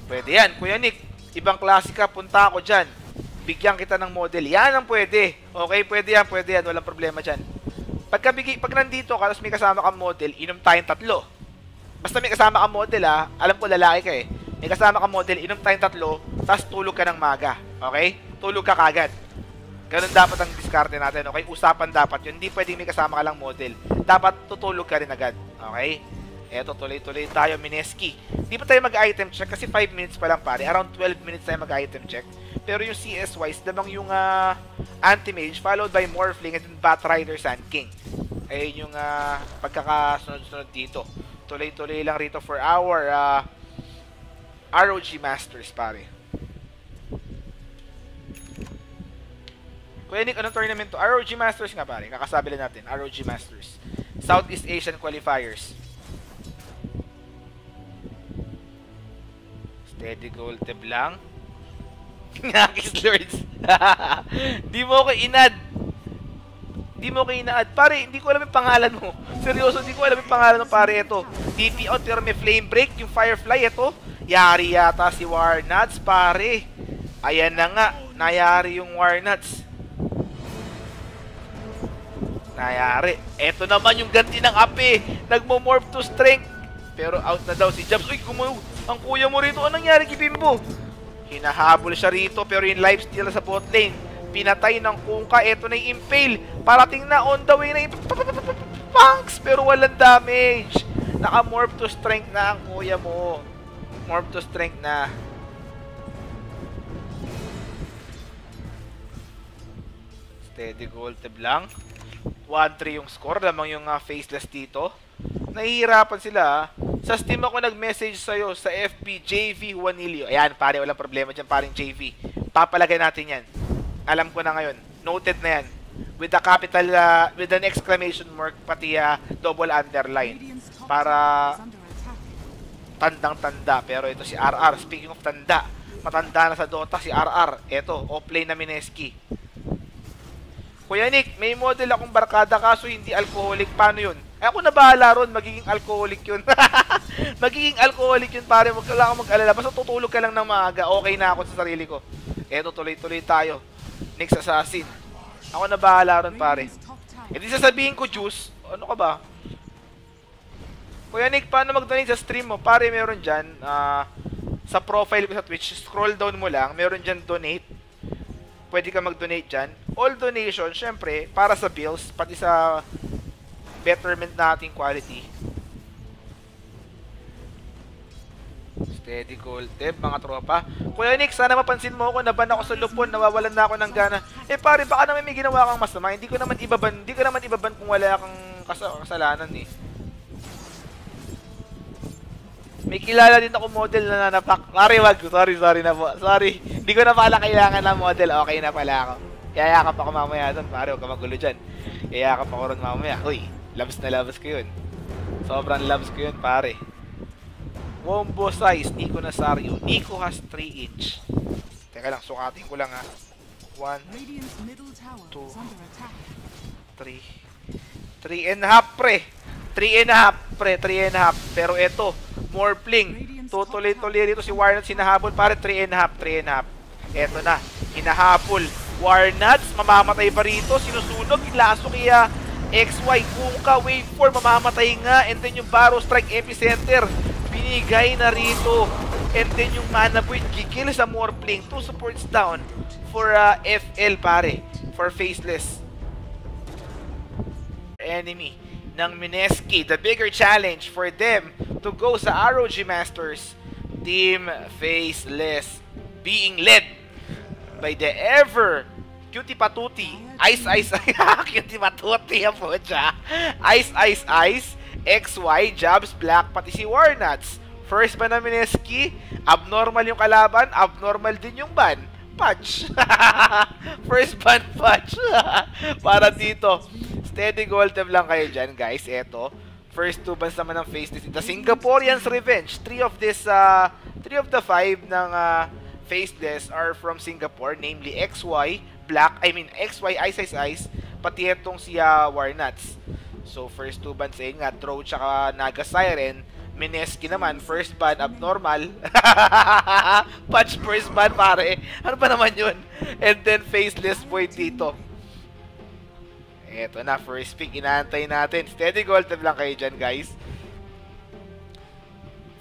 Pwede yan, Kuya Nick. Ibang klase ka, punta ako dyan. Bigyan kita ng model. Yan ang pwede. Okay, pwede yan. Walang problema dyan. Pag nandito ka, tapos may kasama kang model, inom tayong 3. Basta may kasama kang model alam ko lalaki ka eh. May kasama kang model, inom tayong 3, tapos tulog ka ng maga. Okay? Tulog ka kagad. Ganun dapat ang diskarte natin. Okay? Usapan dapat yun. Hindi pwedeng may kasama ka lang model. Dapat tutulog ka rin agad. Okay? Eto, tuloy-tuloy tayo, Mineski. Di pa tayo mag-item check kasi 5 minutes pa lang pare. Around 12 minutes tayo mag-item check. Pero yung CS-wise, damang yung Anti-Mage followed by Morphling and then Batrider Sand King. Ayun yung pagkakasunod-sunod dito. Tuloy-tuloy lang rito for our ROG Masters pare. Kuya Nick, anong tournament to? ROG Masters nga pare. Kakasabi lang natin. ROG Masters. Southeast Asian Qualifiers. Steady gold tab lang. Ngakis Lords. Di mo ko inad. Pare, hindi ko alam yung pangalan mo. Seryoso, hindi ko alam yung pangalan mo pare. Ito. DP out pero may flame break. Yung Firefly ito. Yari yata si Warnuts pare. Ayan na nga. Nayari yung Warnuts. Nayari. Ito naman yung ganti ng ape. Nagmo-morph to strength. Pero out na daw si Jabs. Uy, ang kuya mo rito. Anong nangyari kay Bimbo? Hinahabol siya rito pero yung lifesteal sa bot lane. Pinatay ng Kunkka. Ito na yung Impale. Parating na on the way na yung punks. Pero walang damage. Naka-morph to strength na ang kuya mo. Morph to strength na. Steady gold tab lang. 1-3 yung score. Lamang yung faceless dito. Nahihirapan sila Sa Steam ako nag-message sa'yo sa FB JV Juanilio. Ayan pare, walang problema dyan paring JV. Papalagay natin yan. Alam ko na ngayon. Noted na yan. With the capital, with an exclamation mark, pati double underline. Para tandang-tanda. Pero ito si RR. Speaking of tanda, matanda na sa Dota si RR. Ito, offlane na Mineski. Kuya Nick, may model akong barkada kaso hindi alcoholic. Paano yun? Eh ako na bahala ron, magiging alcoholic yun. Magiging alcoholic yun pare, wag kang mag-alala. Basta tutulog ka lang ng maaga, okay na ako sa sarili ko. Eto, tuloy-tuloy tayo. Next Assassin. Ako na bahala ron pare. E di sasabihin ko, Juice, ano ka ba? Kuya Nick, paano mag-donate sa stream mo? Pare, meron dyan, sa profile ko sa Twitch, scroll down mo lang, meron dyan donate. Pwede ka mag-donate dyan. All donations, syempre, para sa bills, pati sa betterment nating quality. Steady gold tip, mga tropa. Kuya Nick, sana mapansin mo ako, naban ako sa lupon, nawawalan na ako ng gana. Eh pare, baka naman may ginawa kang masama. Hindi ko naman ibaban kung wala kang kasalanan eh. May kilala din ako model na nanapak. Pare, wag. Sorry na po. Sorry. Hindi ko na pala kailangan ng model. Okay na pala ako. Yayakap ako mamaya doon. Pare, huwag ka magulo dyan. Yayakap ako ron mamaya. Uy, labs na labs ko yun. Sobrang labs ko yun, pare. Wombo size, Nico Nazario. Nico has 3 inch. Teka lang, sukatin ko lang ha. 1, 2, 3. 3.5 pre. 3.5 pre, 3.5. Pero eto, Morphling. Tutuloy-tuloy dito si Warnuts, hinahabol pare, 3.5. Eto na, hinahabol. Warnuts, mamamatay pa rito. Sinusunog, ilaso kaya XY, Kunkka, wave 4, mamamatay nga. And then yung Barrow Strike Epicenter, binigay na rito. And then yung Mana Void, gigil sa Morphling. 2 supports down for FL pare, for Faceless. Enemy ng Mineski, the bigger challenge for them to go sa ROG Masters, Team Faceless. being led by the ever Cutie Patuti, Ice, Cutie Patuti yan po siya. Ice, XY, Jabs, Black, pati si Warnuts. First ban na Mineski, abnormal yung kalaban, abnormal din yung ban. Patch. First ban patch. Para dito. Steady gold tab lang kayo dyan, guys. Eto. First 2 bans naman ng Faceless. The Singaporeans Revenge. 3 of the 5 ng Faceless are from Singapore, namely XY, Black, XY, Ice, pati itong si Warnuts. So, first 2 bans nga, Throw tsaka Naga Siren. Mineski naman, first ban, abnormal. Patch first ban, pare. Ano ba naman yun? And then, Faceless Boy dito. Eto na, first pick, inaantay natin. Steady gold tab lang kayo dyan, guys.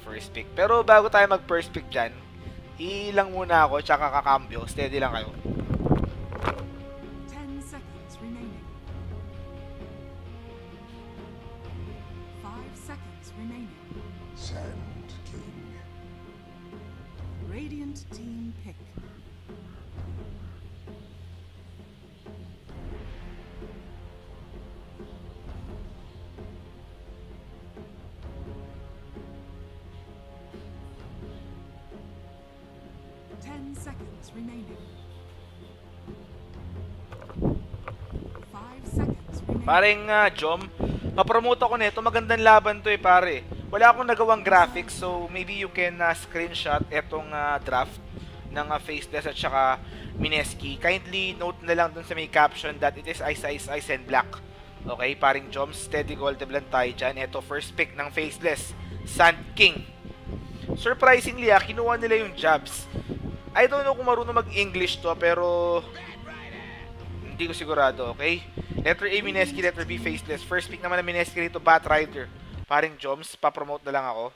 First pick. Pero bago tayo mag-first pick dyan, ilang muna ako, tsaka kakambyo. Steady lang kayo. 10 seconds remaining. 5 seconds remaining. Sand King. Radiant team pick. Seconds remaining. 5 seconds remaining. Pareng Jom, mapromote ako nito. Magandang laban to pare. Wala akong nagawang graphics, so maybe you can screenshot etong draft ng Faceless at saka Mineski. Kindly note na lang dun sa may caption that it is Ice, and Black. Okay, paring Jom, steady gold lang tayo dyan. Ito, first pick ng Faceless, Sand King. Surprisingly, kinuha nila yung Jabs. I don't know kung marunong mag-English to, pero hindi ko sigurado, okay? Letter A, Mineski. Letter B, Faceless. First pick naman ng Mineski rito, Batrider. Paring Joms, pa-promote na lang ako.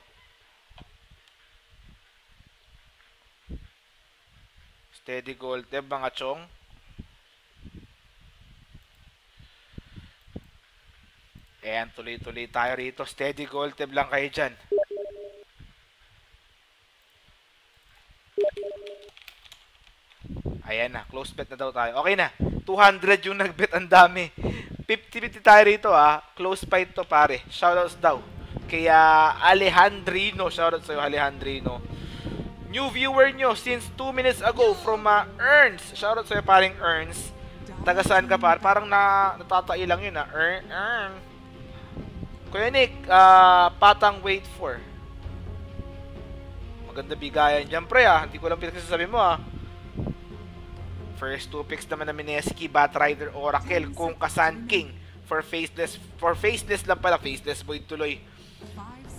Steady gold, mga chong. Ayan, tuloy-tuloy tayo rito. Steady gold, lang kayo dyan. Ayan na, close bet na daw tayo. Okay na, 200 yung nag-bet, ang dami. 50-50 tayo rito close fight to pare. Shoutouts daw. Kaya Alejandrino, shoutouts sa'yo Alejandrino. New viewer nyo since 2 minutes ago from Ernst. Shoutouts sa'yo paring Ernst. Taga saan ka par? Parang natatai lang yun Kuya Nick, patang wait for. Maganda bigayan dyan pre Hindi ko lang pinagsasabi mo First 2 picks naman na Mineski, Batrider, Oracle, kung Sand King for Faceless lang pala, Faceless Boy tuloy.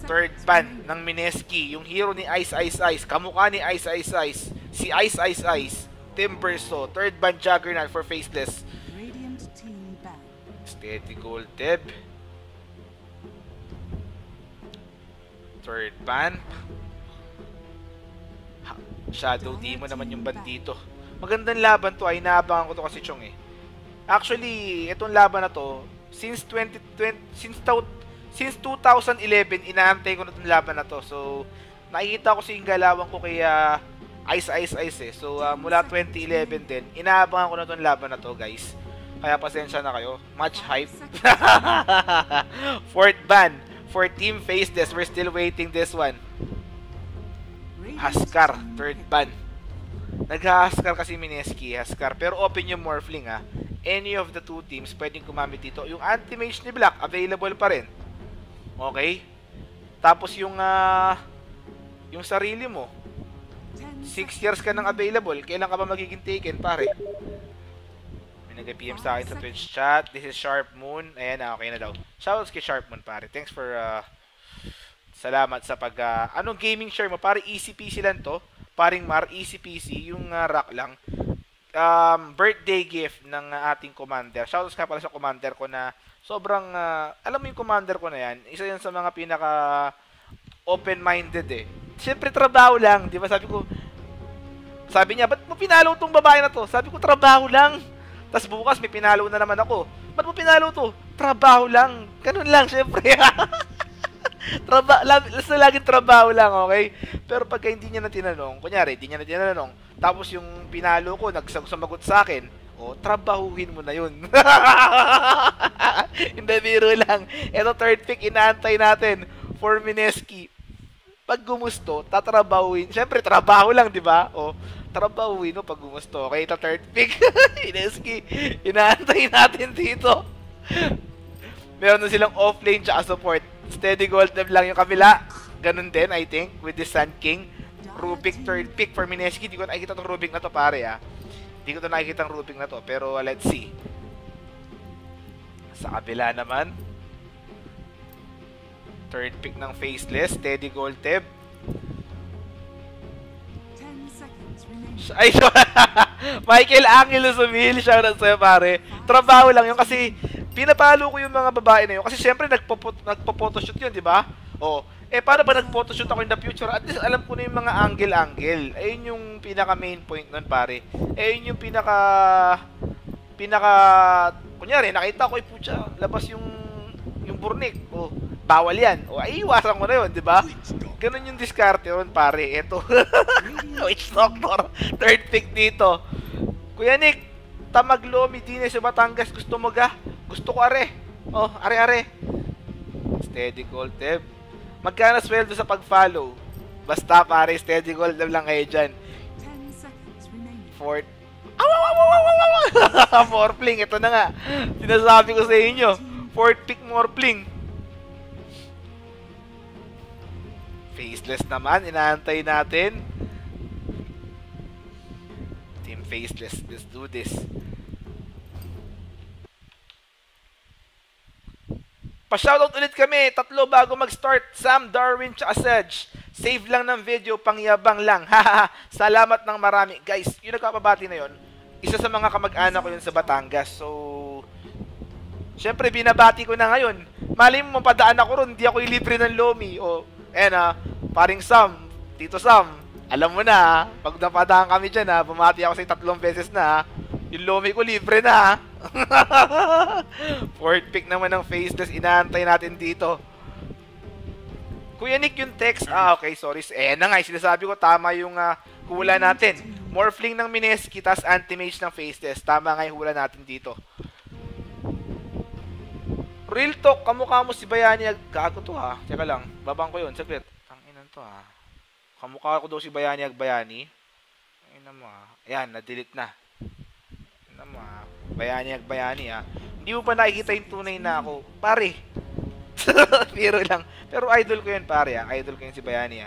Third ban ng Mineski, yung hero ni Ice, kamukha ni Ice, si Ice, Timberso. Third ban Juggernaut for Faceless. Steady gold Deb. Third ban Shadow Demon naman yung bandito. Magandang laban to inaabangan ko to kasi Chong Actually, itong laban na to since 2011 inaantay ko na itong laban na to. So, nakikita ko si galawan ko kay Ice So, mula 2011 din, inaabangan ko na itong laban na to, guys. Kaya pasensya na kayo. Much hype. Fourth ban for Team Faceless. We're still waiting this one. Haskar, third ban. Nag-Haskar kasi Mineski, Haskar. Pero open yung Morphling Any of the two teams pwedeng gumamit dito. Yung anti-mage ni Black, available pa rin. Okay? Tapos yung sarili mo, 6 years ka nang available. Kailan ka ba magiging taken, pare? May nag-PM sa akin sa Twitch chat. This is Sharp Moon. Ayan okay na daw. Shoutouts kay Sharp Moon, pare. Thanks for, salamat sa anong gaming share mo? Pare, easy peasy lang to. Paring Mar, easy peasy, yung rock lang. Birthday gift ng ating commander. Shoutouts ka pala sa commander ko na sobrang, alam mo yung commander ko na yan, isa yan sa mga pinaka open-minded Siyempre trabaho lang, di ba? Sabi niya, ba't mo pinalo tong babae na to? Sabi ko, trabaho lang. Tapos bukas may pinalo na naman ako. Ba't mo pinalo to? Trabaho lang. Ganun lang, siyempre. Laging trabaho lang, okay? Pero pagka hindi niya na tinanong, kunyari, hindi niya na tinanong, tapos yung pinalo ko, sumagot sa akin, trabahuhin mo na yun. Hindi, biro lang. Ito, third pick, inaantay natin for Mineski. Pag gumusto, tatrabahuin. Siyempre, trabaho lang, di ba? Trabahuin mo pag gumusto. Okay, ito, third pick. Mineski, inaantay natin dito. Meron na silang offlane tsaka support. Steady gold dev lang yung kabila. Ganun din, I think, with the Sand King. Rubik, third pick for Mineski. Di ko nakikita itong Rubik na to, pare, Di ko nakikita ang Rubik na to. Pero, let's see. Sa kabila naman, third pick ng Faceless. Steady gold dev. 10 seconds remaining. Ay, Michael Angelo Sumil, shoutout sa'yo, pare. Trabaho lang yun kasi pinapalo ko yung mga babae na yun. Kasi syempre nagpo-photoshoot yun, di ba? Paano ba nag-photoshoot ako in the future? At least alam ko na yung mga angle-angle. Ayun yung pinaka-main point nun, pare. Ayun yung kunyari, nakita ko, putya, labas yung burnik. Bawal yan. Ay, iwasan ko na yun, di ba? Ganun yung diskarte yun, pare. Eto. Witch Doctor. Third pick dito. Kuya Nick, Tamaglomi Dines sa Batangas. Gusto mo ga? Gusto ko, are. Are. Steady gold dev. Magkano sweldo sa pag-follow? Basta, pare, steady gold dev lang kayo dyan. 10 seconds remaining. Fourth. Morphling. Ito na nga. Sinasabi ko sa inyo. Fourth pick Morphling. Faceless naman, inaantay natin. Team Faceless, let's do this. Pa-shoutout ulit kami, 3 bago mag-start. Sam, Darwin, tsaka Sedge. Save lang ng video, pangyabang lang. Haha, salamat ng marami. Guys, yung nagpapabati na yon, isa sa mga kamag-anak ko yun sa Batangas. So, syempre, binabati ko na ngayon. Mali mo, mapadaan ako ron, hindi ako ilibre ng Lomi. Paring Sam, Tito Sam, alam mo na, pag napadaan kami dyan, bumati ako sa 3 beses na, yung Lomi ko libre na, Fourth pick naman ng Faceless, inaantay natin dito. Kuya Nick, yung text, okay, sorry. Na nga, sinasabi ko, tama yung hula natin. Morphling ng Mineski, tas anti-mage ng Faceless. Tama nga yung hula natin dito. Real talk, kamukha mo si Bayani. Gago to, Teka lang, babang ko yun, saglit. Kamukha ko daw si Bayani Agbayani. Ayan, na-delete na. Bayani Agbayani, Hindi mo pa nakikita yung tunay na ako. Pare. Pero lang. Pero idol ko yun, pare, Idol ko yun si Bayani,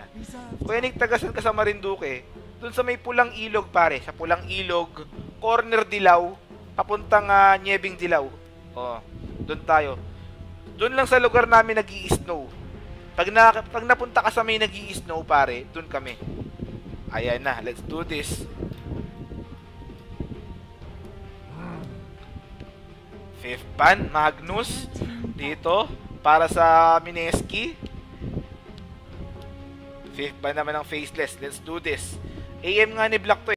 Kuya Nick, tagasan ka sa Marinduque. Doon sa may pulang ilog, pare. Sa pulang ilog, corner Dilaw, papuntang Niebing Dilaw. Doon tayo. Doon lang sa lugar namin nag-i-snow. Pag napunta ka sa may nag-i-snow, pare, dun kami. Ayan na, let's do this. Fifth ban, Magnus. Dito, para sa Mineski. Fifth ban naman ng Faceless. Let's do this. AM nga ni Black to,